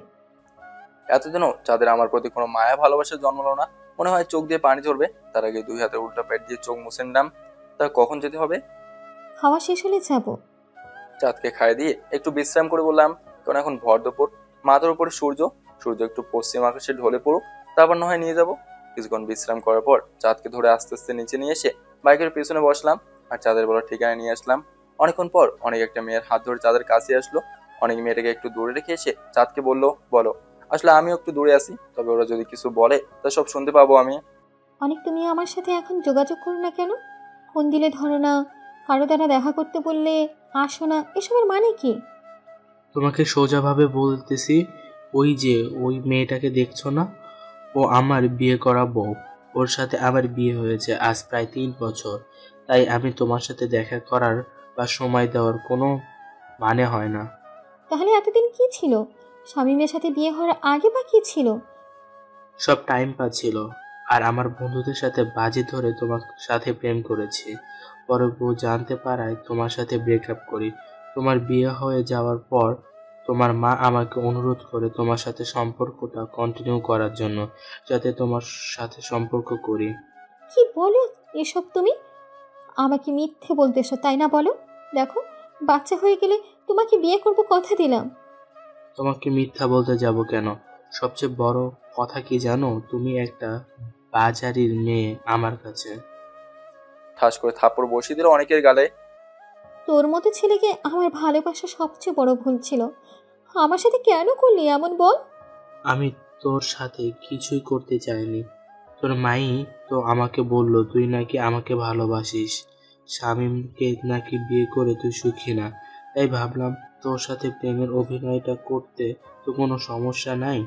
এতদিনও চাঁদের আমার প্রতি কোনো মায়া ভালোবাসা জন্মালো না। মনে হয় চোখ দিয়ে পানি ঝরবে, তার আগে 2 হাতে উল্টা পেট দিয়ে চোখ মুছে নিলাম। তা কখন যেতে হবে? খাওয়া শেষ হলে যাব। চাঁদকে খাইয়ে দিয়ে একটু বিশ্রাম করে বললাম, কারণ এখন ভর দুপুর, মাথার উপরে সূর্য একটু পশ্চিম আকাশে ঢলে পড়ুক, তারপর না হয় নিয়ে যাবো। কিছুক্ষণ বিশ্রাম করার পর চাঁদকে ধরে আস্তে আস্তে নিচে নিয়ে এসে বাইকের পেছনে বসলাম আর চাঁদের বলার ঠিকানা নিয়ে আসলাম। অনেকক্ষণ পর অনেক একটা মেয়ের হাত ধরে চাঁদের কাছে আসলো। অনেক মেয়েটাকে একটু দূরে রেখে এসে চাঁদকে বললো, বলো। আসলে আমিও একটু দূরে আছি, তবে ওরা যদি কিছু বলে তা সব শুনতে পাবো আমি। অনেক, তুমি আমার সাথে এখন যোগাযোগ করো না কেন? ফোন দিলে ধরো না, কারো দ্বারা দেখা করতে বললে আসো না, এসবের মানে কি? তোমাকে সোজাভাবে বলতেছি, ওই মেয়েটাকে দেখছো না, ও আমার বিয়ে করা বউ। ওর সাথে আমার বিয়ে হয়েছে আজ প্রায় 3 বছর। তাই আমি তোমার সাথে দেখা করার বা সময় দেওয়ার কোনো মানে হয় না। তাহলে এতদিন কি ছিল? শামীমের সাথে বিয়ে হওয়ার আগে বা কি ছিল? সব টাইম পাস ছিল। আর আমার বন্ধুদের সাথে বাজি ধরে তোমার সাথে প্রেম করেছি। পরে বউ জানতে পারায় তোমার সাথে ব্রেকআপ করি। তোমার বিয়ে হয়ে যাওয়ার পর তোমার মা আমাকে অনুরোধ করে তোমার সাথে সম্পর্কটা কন্টিনিউ করার জন্য, যাতে তোমার সাথে সম্পর্ক করি। কি বলো এসব তুমি? আমাকে মিথ্যে বলতেছো তাই না? বলো, দেখো বাচ্চা হয়ে গেলে তোমাকে বিয়ে করব কথা দিলাম। তোমাকে মিথ্যা বলতে যাব কেন? সবচেয়ে বড় কথা কি জানো? তুমি একটা বাজারির মেয়ে আমার কাছে। ঠাস করে থাপ্পড় বসিয়ে দিল অনেকের গালে। তোর মতো ছেলেকে আমার ভালোবাসা সবচেয়ে বড় ভুল ছিল। আমার সাথে কেন করলি এমন বল? আমি তোর সাথে কিছুই করতে চাইনি। তোর মাই তো আমাকে বলল তুই নাকি আমাকে ভালোবাসিস, শামীমকে নাকি বিয়ে করে তুই সুখী না। তাই ভাবলাম তোর সাথে প্রেমের অভিনয়টা করতে তো কোনো সমস্যা নাই।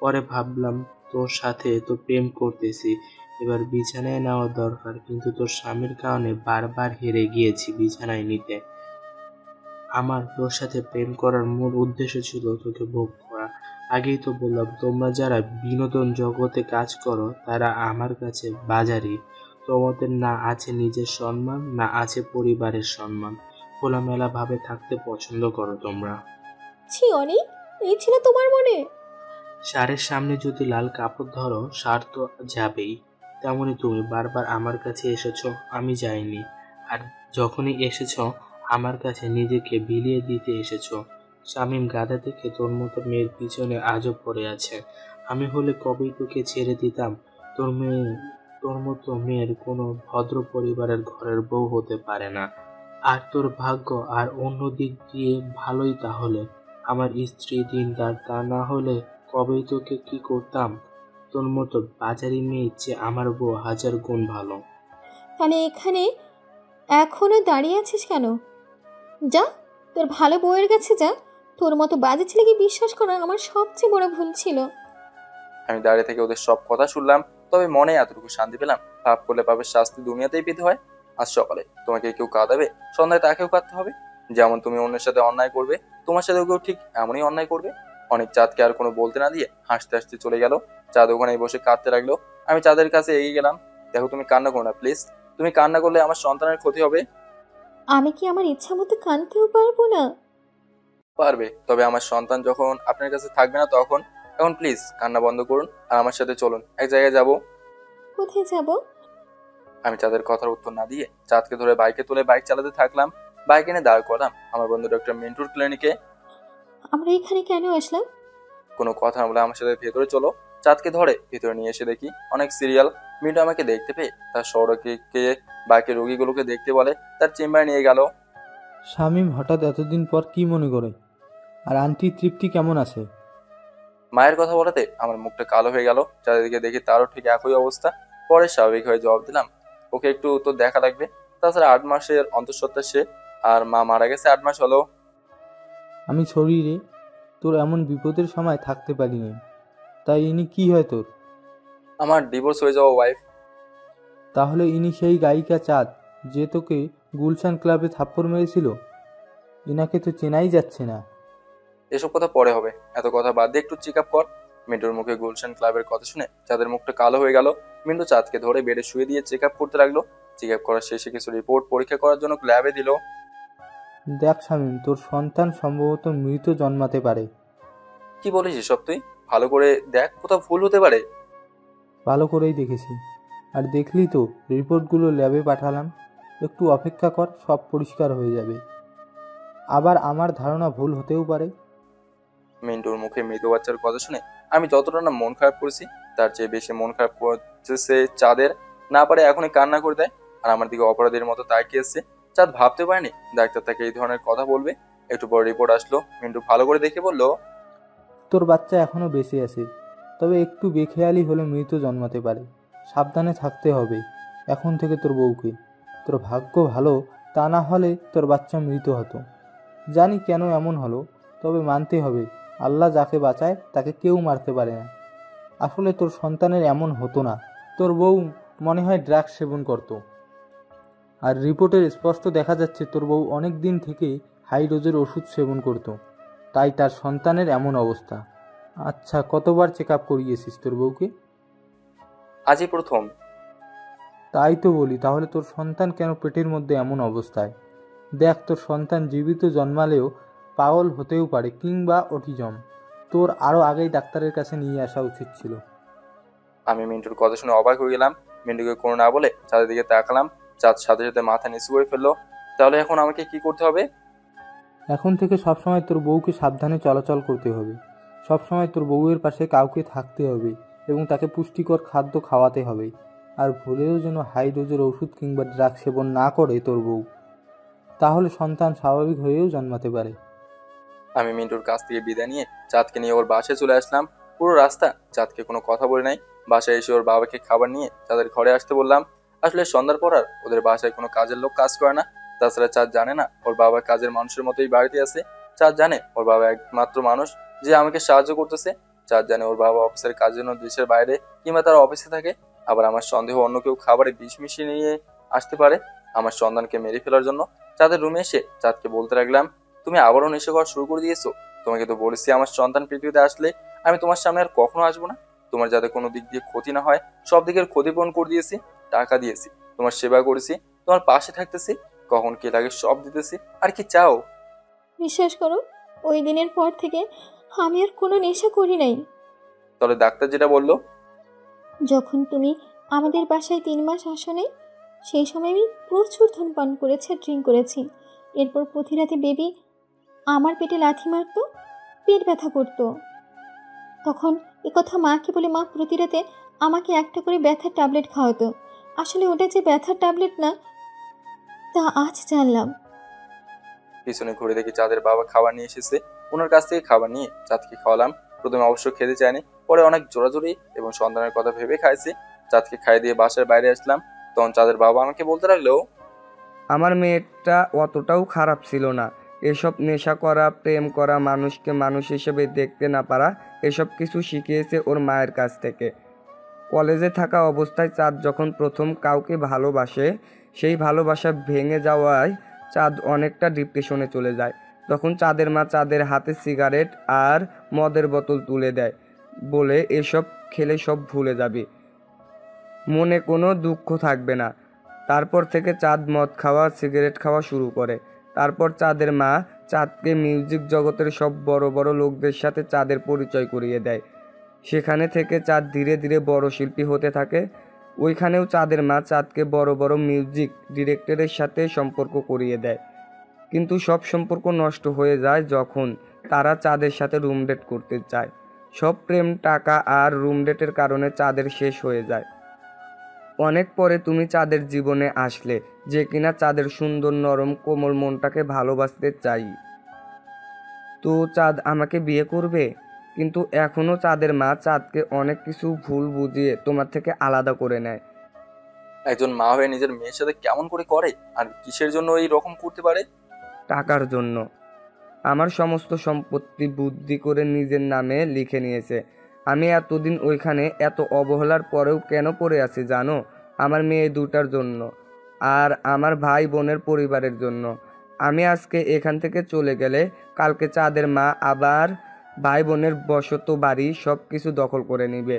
পরে ভাবলাম তোর সাথে তো প্রেম করতেছি, এবার বিছানায় নেওয়া দরকার, কিন্তু তোর স্বামীর কারণে বারবার হেরে গিয়েছি বিছানায় নিতে। আমার তোর সাথে প্রেম করার মূল উদ্দেশ্য ছিল তোকে ভোগ করা। আগেই তো বললাম, তোমরা যারা বিনোদন জগতে কাজ করো তারা আমার কাছে বাজারি। তোমাদের না আছে নিজের সম্মান, না আছে পরিবারের সম্মান। খোলামেলা ভাবে থাকতে পছন্দ করো তোমরা। ছি অনেক, এই ছিল তোমার মনে? ষাঁড়ের সামনে যদি লাল কাপড় ধরো, ষাঁড় তো যাবেই। তেমনি তুমি বারবার আমার কাছে এসেছো, আমি যাইনি। আর যখনই এসেছো আমার কাছে নিজেকে বিলিয়ে দিতে এসেছো। শামীম গাধা থেকে তোর মতো মেয়ের পিছনে আজও পড়ে আছে। আমি হলে কবেই তোকে ছেড়ে দিতাম। তোর মতো মেয়ের কোনো ভদ্র পরিবারের ঘরের বউ হতে পারে না। আর তোর ভাগ্য আর অন্য দিক দিয়ে ভালোই তাহলে। আমার স্ত্রী দিনদার, তা না হলে কবেই তোকে কি করতাম। তোর মতো বাজারি মেয়ের চেয়ে আমার বউ হাজার গুণ ভালো। তাহলে এখানে এখনো দাঁড়িয়ে আছিস কেন? যা, তোর ভালো বউয়ের কাছে যা। তোর মতো বাজে ছেলেকে বিশ্বাস করা আমার সবচেয়ে বড় ভুল ছিল। আমি দাঁড়িয়ে থেকে ওদের সব কথা শুনলাম, তবে মনে এতটুকু শান্তি পেলাম, পাপ করলে পাপের শাস্তি দুনিয়াতেই পেতে হয়। আজ সকালে তোমাকে কেউ কাঁদাবে, সন্ধ্যায় তাকেও কাঁদতে হবে। যেমন তুমি অন্যের সাথে অন্যায় করবে, তোমার সাথেও কেউ ঠিক এমনই অন্যায় করবে। অনেক চাঁদকে আর কোনো বলতে না দিয়ে হাসতে হাসতে চলে গেল। চাঁদ ওখানে বসে কাঁদতে লাগলো। আমি চাঁদের কাছে এগিয়ে গেলাম। দেখো, তুমি কান্না করো না প্লিজ। তুমি কান্না করলে আমার সন্তানের ক্ষতি হবে। আমি কি আমার ইচ্ছা মতো কাঁদতেও পারবো না? পারবে, তবে আমার সন্তান যখন আপনার কাছে থাকবে না তখন। এখন প্লিজ কান্না বন্ধ করুন আর আমার সাথে চলুন, এক জায়গায় যাব। কোথায় যাব? আমি চাঁদের কথার উত্তর না দিয়ে চাঁদকে ধরে বাইকে তুলে বাইক চালাতে থাকলাম। বাইক এনে দাঁড় করালাম আমার বন্ধু ডক্টর মিন্টুর ক্লিনিকে। আমরা এখানে কেন আসলাম? কোনো কথা না বলে আমার সাথে ভেতরে চলো। চাঁদকে ধরে ভেতরে নিয়ে এসে দেখি অনেক সিরিয়াল। মিন্টু আমাকে দেখতে পেয়ে তার সৌরকে বাইকের রোগীগুলোকে দেখতে বলে তার চেম্বারে নিয়ে গেল। শামীম হঠাৎ এতদিন পর কি মনে করে? আর আন্টি তৃপ্তি কেমন আছে? মায়ের কথা বলাতে আমার মুখটা কালো হয়ে গেল। চারিদিকে দেখি তারও ঠিক একই অবস্থা। পরে স্বাভাবিক হয়ে জবাব দিলাম, ওকে একটু তো দেখা লাগবে। তাছাড়া 8 মাসের অন্তঃসত্ত্বা সে, আর মা মারা গেছে 8 মাস হলো। আমি শরীরে তোর এমন বিপদের সময় থাকতে পারিনি। তাই ইনি কি হয় তোর? আমার ডিভোর্স হয়ে যাওয়া ওয়াইফ। তাহলে ইনি সেই গায়িকা চাঁদ যে তোকে গুলশান ক্লাবে থাপ্পড় মেরেছিল? ইনাকে তো চেনাই যাচ্ছে না। এসব কথা পরে হবে, এত কথা বাদ দিয়ে একটু চেক আপ কর। মিন্টুর মুখে গুলশান ক্লাবের কথা শুনে চাঁদের মুখটা কালো হয়ে গেল। মিন্টু চাঁদকে ধরে বেডে শুয়ে দিয়ে চেক আপ করতে লাগলো। চেক আপ করার শেষে কিছু রিপোর্ট পরীক্ষা করার জন্য ল্যাবে দিল। দেখ শামীম, তোর সন্তান সম্ভবত মৃত জন্মাতে পারে। কি বলিস এসব তুই? ভালো করে দেখ, কোথাও ভুল হতে পারে। ভালো করেই দেখেছি। আর দেখলি তো রিপোর্টগুলো ল্যাবে পাঠালাম। একটু অপেক্ষা কর, সব পরিষ্কার হয়ে যাবে। আবার আমার ধারণা ভুল হতেও পারে। মিন্টুর মুখে মৃত বাচ্চার কথা শুনে আমি যতটা না মন খারাপ করেছি, তার চেয়ে বেশি মন খারাপ করছে চাঁদের। না পারে এখনই কান্না করে দেয় আর আমার দিকে অপরাধীর মতো তাকিয়ে এসছে। চাঁদ ভাবতে পারেনি ডাক্তার তাকে এই ধরনের কথা বলবে। একটু পর রিপোর্ট আসলো। মিন্টু ভালো করে দেখে বলল, তোর বাচ্চা এখনো বেঁচে আছে, তবে একটু বেখেয়ালি হলে মৃত জন্মাতে পারে। সাবধানে থাকতে হবে এখন থেকে তোর বউকে। তোর ভাগ্য ভালো, তা না হলে তোর বাচ্চা মৃত হতো। জানি কেন এমন হলো, তবে মানতে হবে আল্লাহ যাকে বাঁচায় তাকে কেউ মারতে পারে না। আসলে তোর সন্তানের এমন হতো না। তোর বউ মনে হয় ড্রাগস সেবন করতো। আর রিপোর্টের স্পষ্ট দেখা যাচ্ছে তোর বউ অনেক দিন থেকে হাই ডোজের ওষুধ সেবন করত, তাই তার সন্তানের এমন অবস্থা। আচ্ছা, কতবার চেক আপ করিয়েছিস তোর বউকে? আজই প্রথম। তাই তো বলি, তাহলে তোর সন্তান কেন পেটের মধ্যে এমন অবস্থায়? দেখ, তোর সন্তান জীবিত জন্মালেও পাগল হতেও পারে, কিংবা অটিজম। তোর আরও আগেই ডাক্তারের কাছে নিয়ে আসা উচিত ছিল। আমি মিন্টুর কথা শুনে অবাক হয়ে গেলাম। মিন্টুকে কোনো না বলে চাঁদের দিকে তাকালাম। চাঁদ সাথে সাথে মাথা নিচু করে ফেললো। তাহলে এখন আমাকে কি করতে হবে? এখন থেকে সবসময় তোর বউকে সাবধানে চলাচল করতে হবে। সবসময় তোর বউয়ের পাশে কাউকে থাকতে হবে এবং তাকে পুষ্টিকর খাদ্য খাওয়াতে হবে। আর ভুলেও যেন হাই ডোজের ওষুধ কিংবা ড্রাগ সেবন না করে তোর বউ, তাহলে সন্তান স্বাভাবিক হয়েও জন্মাতে পারে। আমি মিন্টুর কাছ থেকে বিদায় নিয়ে চাঁদকে নিয়ে ওর বাসায় চলে আসলাম। পুরো রাস্তা চাঁদকে কোনো কথা বলে নাই। বাসায় এসে ওর বাবাকে খাবার নিয়ে চাঁদের ঘরে আসতে বললাম। আসলে সন্ধ্যার পর আর ওদের বাসায় কোনো কাজের লোক কাজ করে না। তাছাড়া চাঁদ জানে না ওর বাবা কাজের মানুষের মতোই বাড়িতে আছে। চাঁদ জানে ওর বাবা একমাত্র মানুষ যে আমাকে সাহায্য করতেছে। চাঁদ জানে ওর বাবা অফিসের কাজের জন্য দেশের বাইরে কিংবা তার অফিসে থাকে। আবার আমার সন্দেহ অন্য কেউ খাবারে বিষ মিশিয়ে নিয়ে আসতে পারে আমার সন্তানকে মেরে ফেলার জন্য। চাঁদের রুমে এসে চাঁদকে বলতে লাগলাম, তুমি আবারও নেশা করা শুরু করে দিয়েছো। তোমাকে তো বলেছি আমার সন্তান পৃথিবীতে আসলে আমি তোমার সামনে আর কখনো আসবো না। তোমার যাতে কোনো দিক দিয়ে ক্ষতি না হয় সব দিকের ক্ষতিপূরণ করে দিয়েছি, টাকা দিয়েছি, তোমার সেবা করেছি, তোমার পাশে থাকতেছি, কখন কি লাগে সব দিতেছি। আর কি চাও? বিশ্বাস করো, ওই দিনের পর থেকে আমি আর কোনো নেশা করি নাই। তাহলে ডাক্তার যেটা বললো? যখন তুমি আমাদের বাসায় 3 মাস আসো নাই, সেই সময় আমি প্রচুর ধূমপান করেছি আর ড্রিঙ্ক করেছি। এরপর প্রতি রাতে বেবি আমার পেটে লাথি মারতো, পেট ব্যথা করতো। তখন একথা মাকে বলে মা প্রতি রাতে আমাকে একটা করে ব্যথার ট্যাবলেট খাওয়াতো। আসলে ওটা যে ব্যথার ট্যাবলেট না, তা আজ জানলাম। পিছনে ঘুরে দেখি চাঁদের বাবা খাবার নিয়ে এসেছে। ওনার কাছ থেকে খাবার নিয়ে চাঁদকে খাওয়ালাম। প্রথমে অবশ্য খেতে চায়নি, পরে অনেক জোরাজোরি এবং সন্তানের কথা ভেবে খাইছে। চাঁদকে খাইয়ে দিয়ে বাসার বাইরে আসলাম। তখন চাঁদের বাবা আমাকে বলতে লাগলো, আমার মেয়েটা অতটাও খারাপ ছিল না। এসব নেশা করা, প্রেম করা, মানুষকে মানুষ হিসেবে দেখতে না পারা, এসব কিছু শিখিয়েছে ওর মায়ের কাছ থেকে। কলেজে থাকা অবস্থায় চাঁদ যখন প্রথম কাউকে ভালোবাসে, সেই ভালোবাসা ভেঙে যাওয়ায় চাঁদ অনেকটা ডিপ্রেশনে চলে যায়। তখন চাঁদের মা চাঁদের হাতে সিগারেট আর মদের বোতল তুলে দেয়, বলে এসব খেলে সব ভুলে যাবে, মনে কোনো দুঃখ থাকবে না। তারপর থেকে চাঁদ মদ খাওয়া, সিগারেট খাওয়া শুরু করে। তারপর চাঁদের মা চাঁদকে মিউজিক জগতের সব বড় বড় লোকদের সাথে চাঁদের পরিচয় করিয়ে দেয়। সেখানে থেকে চাঁদ ধীরে ধীরে বড় শিল্পী হতে থাকে। ওইখানেও চাঁদের মা চাঁদকে বড় বড় মিউজিক ডিরেক্টরের সাথে সম্পর্ক করিয়ে দেয়। কিন্তু সব সম্পর্ক নষ্ট হয়ে যায় যখন তারা চাঁদের সাথে রুম ডেট করতে চায়। সব প্রেম, টাকা আর রুম ডেটের কারণে চাঁদের শেষ হয়ে যায়। অনেক পরে তুমি চাঁদের জীবনে আসলে, যে কিনা চাঁদের সুন্দর নরম কোমল মনটাকে ভালোবাসতে চাই। তো চাঁদ আমাকে বিয়ে করবে? কিন্তু এখনো চাঁদের মা চাঁদকে অনেক কিছু ভুল বুঝিয়ে তোমার থেকে আলাদা করে নেয়। একজন মা হয়ে নিজের মেয়ের সাথে কেমন করে আর কিসের জন্য এই রকম করতে পারে? টাকার জন্য। আমার সমস্ত সম্পত্তি বুদ্ধি করে নিজের নামে লিখে নিয়েছে। আমি এতদিন ওইখানে এত অবহেলার পরেও কেন পড়ে আছি জানো? আমার মেয়ে দুটার জন্য আর আমার ভাই বোনের পরিবারের জন্য। আমি আজকে এখান থেকে চলে গেলে কালকে চাঁদের মা আবার ভাই বোনের বসত বাড়ি সব কিছু দখল করে নিবে।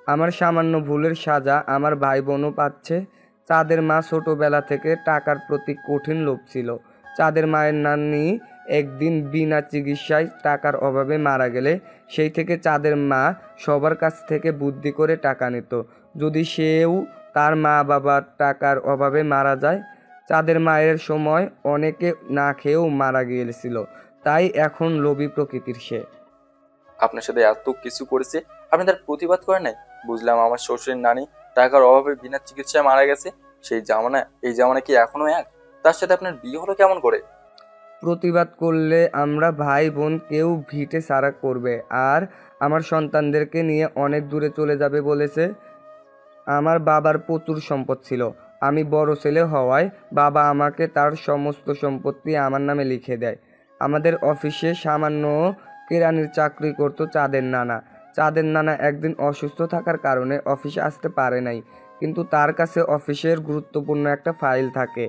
আমার সামান্য ভুলের সাজা আমার ভাই বোনও পাচ্ছে। চাঁদের মা ছোটবেলা থেকে টাকার প্রতি কঠিন লোভ ছিল। চাঁদের মায়ের নানি একদিন বিনা চিকিৎসায় টাকার অভাবে মারা গেলে সেই থেকে চাঁদের মা সবার কাছ থেকে বুদ্ধি করে টাকা নিত, যদি সেও তার মা বাবার টাকার অভাবে মারা যায়। চাঁদের মায়ের সময় অনেকে না খেয়েও মারা গিয়েছিল, তাই এখন লোভী প্রকৃতির সে। আপনার সাথে এত কিছু করেছে, আপনি তার প্রতিবাদ করেন নাই? বুঝলাম আমার শ্বশুরের নানি টাকার অভাবে বিনা চিকিৎসায় মারা গেছে। সেই জামানা এই জামানা কি এখনো এক? তার সাথে আপনার বিয়ে হলো কেমন করে? প্রতিবাদ করলে আমরা ভাই বোন কেউ ভিটে সারা করবে আর আমার সন্তানদেরকে নিয়ে অনেক দূরে চলে যাবে বলেছে। আমার বাবার প্রচুর সম্পদ ছিল। আমি বড় ছেলে হওয়ায় বাবা আমাকে তার সমস্ত সম্পত্তি আমার নামে লিখে দেয়। আমাদের অফিসে সামান্য কেরানির চাকরি করতো চাঁদের নানা। চাঁদের নানা একদিন অসুস্থ থাকার কারণে অফিসে আসতে পারে নাই। কিন্তু তার কাছে অফিসের গুরুত্বপূর্ণ একটা ফাইল থাকে,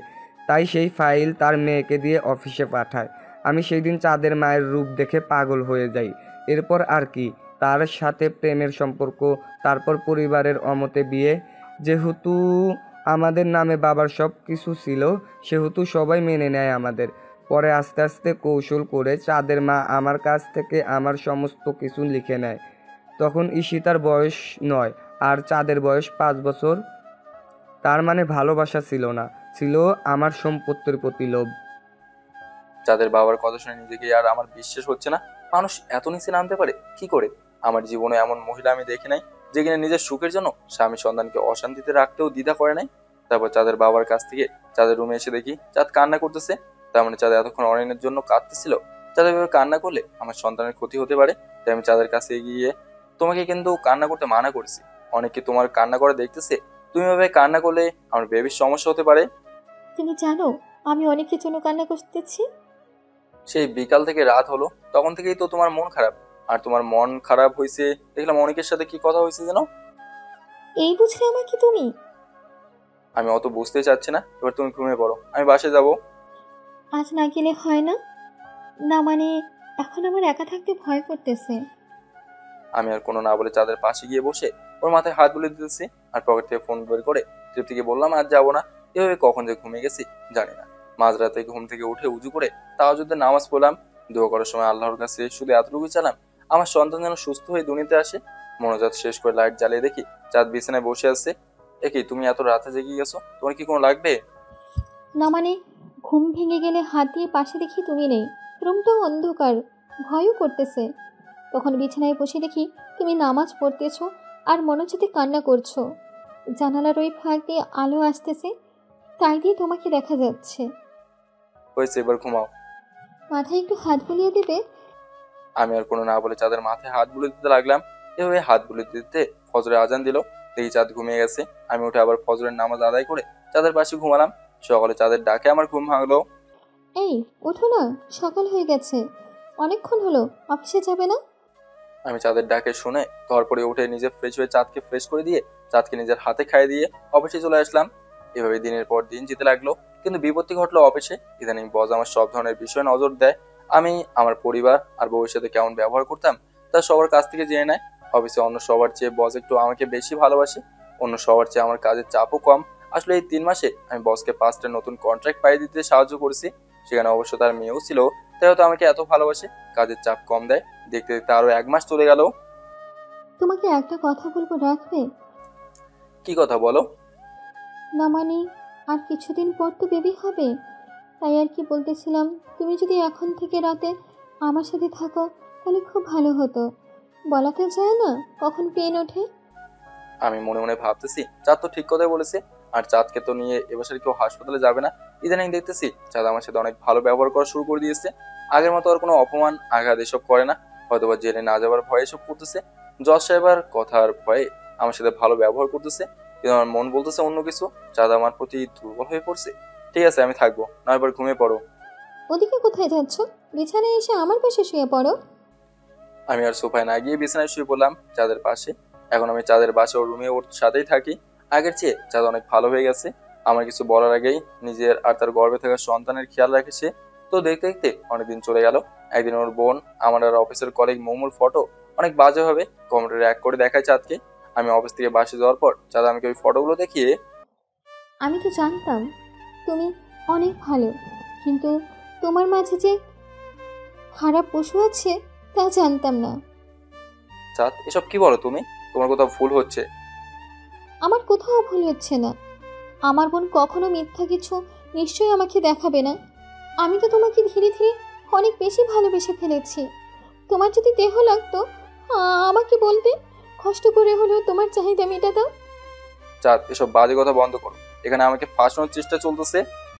তাই সেই ফাইল তার মেয়েকে দিয়ে অফিসে পাঠায়। আমি সেই দিন চাঁদের মায়ের রূপ দেখে পাগল হয়ে যাই। এরপর আর কি, তার সাথে প্রেমের সম্পর্ক, তারপর পরিবারের অমতে বিয়ে। যেহেতু আমাদের নামে বাবার সব কিছু ছিল, সেহেতু সবাই মেনে নেয় আমাদের। পরে আস্তে আস্তে কৌশল করে চাঁদের মা আমার কাছ থেকে আমার সমস্ত কিছু লিখে নেয়। তখন ঈশিতার বয়স 9 আর চাঁদের বয়স 5 বছর। তার মানে ভালোবাসা ছিল না, ছিল আমার সম্পত্তির প্রতি লোভ। চাঁদের বাবার কথা শুনে নিজেকে আর আমার বিশ্বাস হচ্ছে না। মানুষ এত নিচে নামতে পারে কি করে? আমার জীবনে এমন মহিলা আমি দেখি নাই, যে কিনা নিজের সুখের জন্য স্বামী সন্তানকে অশান্তিতে রাখতেও দ্বিধা করে নাই। তারপর চাঁদের বাবার কাছ থেকে চাঁদের রুমে এসে দেখি চাঁদ কান্না করতেছে। তার মানে চাঁদ এতক্ষণ অনিয়নের জন্য কাঁদতেছিল। চাঁদ এভাবে কান্না করলে আমার সন্তানের ক্ষতি হতে পারে, তাই আমি চাঁদের কাছে এগিয়ে, তোমাকে কিন্তু কান্না করতে মানা করেছি, অনেকে তোমার কান্না করে দেখতেছে, তুমি এভাবে কান্না করলে আমার বেবির সমস্যা হতে পারে। তুমি জানো আমি অনেকের জন্য কান্না করতেছি। সেই বিকাল থেকে রাত হলো, তখন থেকেই তো তোমার মন খারাপ। আর তোমার মন খারাপ হয়েছে দেখলাম অনেকের সাথে কি কথা হয়েছে যেন। এই বুঝলে আমাকে তুমি? আমি অত বুঝতে চাচ্ছি না, এবার তুমি ঘুমিয়ে পড়ো, আমি বাসায় যাব। আজ না গেলে হয় না? না মানে এখন আমার একা থাকতে ভয় করতেছে। আমি আর কোনো না বলে চাঁদের পাশে গিয়ে বসে ওর মাথায় হাত বুলিয়ে দিতেছি, আর পকেট থেকে ফোন বের করে তৃপ্তিকে বললাম আজ যাবো না। এভাবে কখন যে ঘুমিয়ে গেছি জানি না। মাঝরাতে ঘুম থেকে উঠে উজু করে তাহাজ্জুদের নামাজ পড়লাম। দোয়া করার সময় আল্লাহর কাছে শুধু এতটুকু চালাম, আমার সন্তান যেন সুস্থ হয়ে দুনিয়াতে আসে। মনোজাত শেষ করে লাইট জ্বালিয়ে দেখি চাঁদ বিছানায় বসে আছে। একই তুমি এত রাতে জেগে গেছো, তোমার কি কোনো লাগবে? না মানে ঘুম ভেঙে গেলে হাত দিয়ে পাশে দেখি তুমি নেই, রুমটাও অন্ধকার, ভয়ও করতেছে। তখন বিছানায় বসে দেখি তুমি নামাজ পড়তেছো আর মনোযোগে কান্না করছো। জানালার ওই ফাঁক দিয়ে আলো আসতেছে, তাই দিয়ে তোমাকে দেখা যাচ্ছে। হয়েছে, এবার ঘুমাও। মাথায় একটু হাত বুলিয়ে দেবে? আমি আর কোনো না বলে চাঁদের মাথায় হাত বুলিয়ে দিতে লাগলাম। এভাবে হাত বুলিয়ে দিতে ফজরের আজান দিল। দেখি চাঁদ ঘুমিয়ে গেছে। আমি উঠে আবার ফজরের নামাজ আদায় করে চাঁদের পাশে ঘুমালাম। সকালে চাঁদের ডাকে আমার ঘুম ভাঙলো। এই ওঠো না, সকাল হয়ে গেছে, অনেকক্ষণ হলো, অফিসে যাবে না? আমি চাঁদের ডাকে শুনে ঘর পরে উঠে নিজে ফ্রেশ হয়ে চাঁদকে ফ্রেশ করে দিয়ে চাঁদকে নিজের হাতে খাইয়ে দিয়ে অফিসে চলে আসলাম। এভাবে দিনের পর দিন যেতে লাগলো, কিন্তু বিপত্তি ঘটলো অফিসে। ইদানিং বস আমার সব ধরনের বিষয়ে নজর দেয়। আমি আমার পরিবার আর বউয়ের সাথে কেমন ব্যবহার করতাম তা সবার কাছ থেকে জেনে নেয়। অফিসে অন্য সবার চেয়ে বস একটু আমাকে বেশি ভালোবাসে, অন্য সবার চেয়ে আমার কাজের চাপও কম। আসলে এই 3 মাসে আমি বসকে 5টা নতুন কন্ট্রাক্ট পাইয়ে দিতে সাহায্য করেছি। সেখানে অবশ্য তার মেয়েও ছিল, তাই হয়তো আমাকে এত ভালোবাসে, কাজের চাপ কম দেয়। দেখতে দেখতে আরো 1 মাস চলে গেল। তোমাকে একটা কথা বলবো, রাখবে? কি কথা বলো? না মানে আর কিছুদিন পর তো বেবি হবে, তাই আর কি বলতেছিলাম, তুমি যদি এখন থেকে রাতে আমার সাথে থাকো তাহলে খুব ভালো হতো। বলা তো যায় না কখন পেন ওঠে। আমি মনে মনে ভাবতেছি চাঁদ তো ঠিক কথাই বলেছে, আর চাঁদকে তো নিয়ে এবছর কেউ হাসপাতালে যাবে না। ইদানিং দেখতেছি চাঁদ আমার সাথে অনেক ভালো ব্যবহার করা শুরু করে দিয়েছে। আগের মতো আর কোনো অপমান আঘাত এসব করে না, হয়তোবা জেলে না যাবার ভয়ে এসব করতেছে। জজ সাহেবের কথার ভয়ে আমার সাথে ভালো ব্যবহার করতেছে, কিন্তু আমার মন বলতেছে অন্য কিছু। চাঁদ আমার প্রতি দুর্বল হয়ে পড়ছে। ঠিক আছে, আমি থাকবো, না এবার ঘুমিয়ে পড়ো। ওদিকে কোথায় যাচ্ছ? বিছানায় এসে আমার পাশে শুয়ে পড়ো। আমি আর সোফায় না গিয়ে বিছানায় শুয়ে পড়লাম চাঁদের পাশে। এখন আমি চাঁদের বাসা ও রুমে ওর সাথেই থাকি। আগের চেয়ে চাঁদ অনেক ভালো হয়ে গেছে। আমার কিছু বলার আগেই নিজের আর তার গর্ভে থাকা সন্তানের খেয়াল রাখেছে। তো দেখতে দেখতে অনেকদিন চলে গেল। একদিন ওর বোন আমার আর অফিসের কলিগ মোমোর ফটো অনেক বাজেভাবে কমেন্টে এক করে দেখায় চাঁদকে। আমি অফিস থেকে বাসে যাওয়ার পর চাঁদ আমাকে ওই ফটোগুলো দেখিয়ে, আমি তো জানতাম তুমি অনেক ভালো, কিন্তু তোমার মাঝে যে খারাপ পশু আছে তা জানতাম না। চাঁদ এসব কি বলো তুমি? তোমার কোথাও ভুল হচ্ছে। আমার কোথাও ভুল হচ্ছে না। আমার বোন কখনো মিথ্যা কিছু নিশ্চয়ই আমাকে দেখাবে না। আমি তো তোমাকে ধীরে ধীরে অনেক বেশি ভালোবেসে ফেলেছি। তোমার যদি দেহ লাগতো আমাকে বলতে, কষ্ট করে হলেও তোমার চাহিদা মেটা দাও। চাঁদ এসব বাজে কথা বন্ধ করো, এখানে আমাকে ফাঁসানোর চেষ্টা চলতেছে।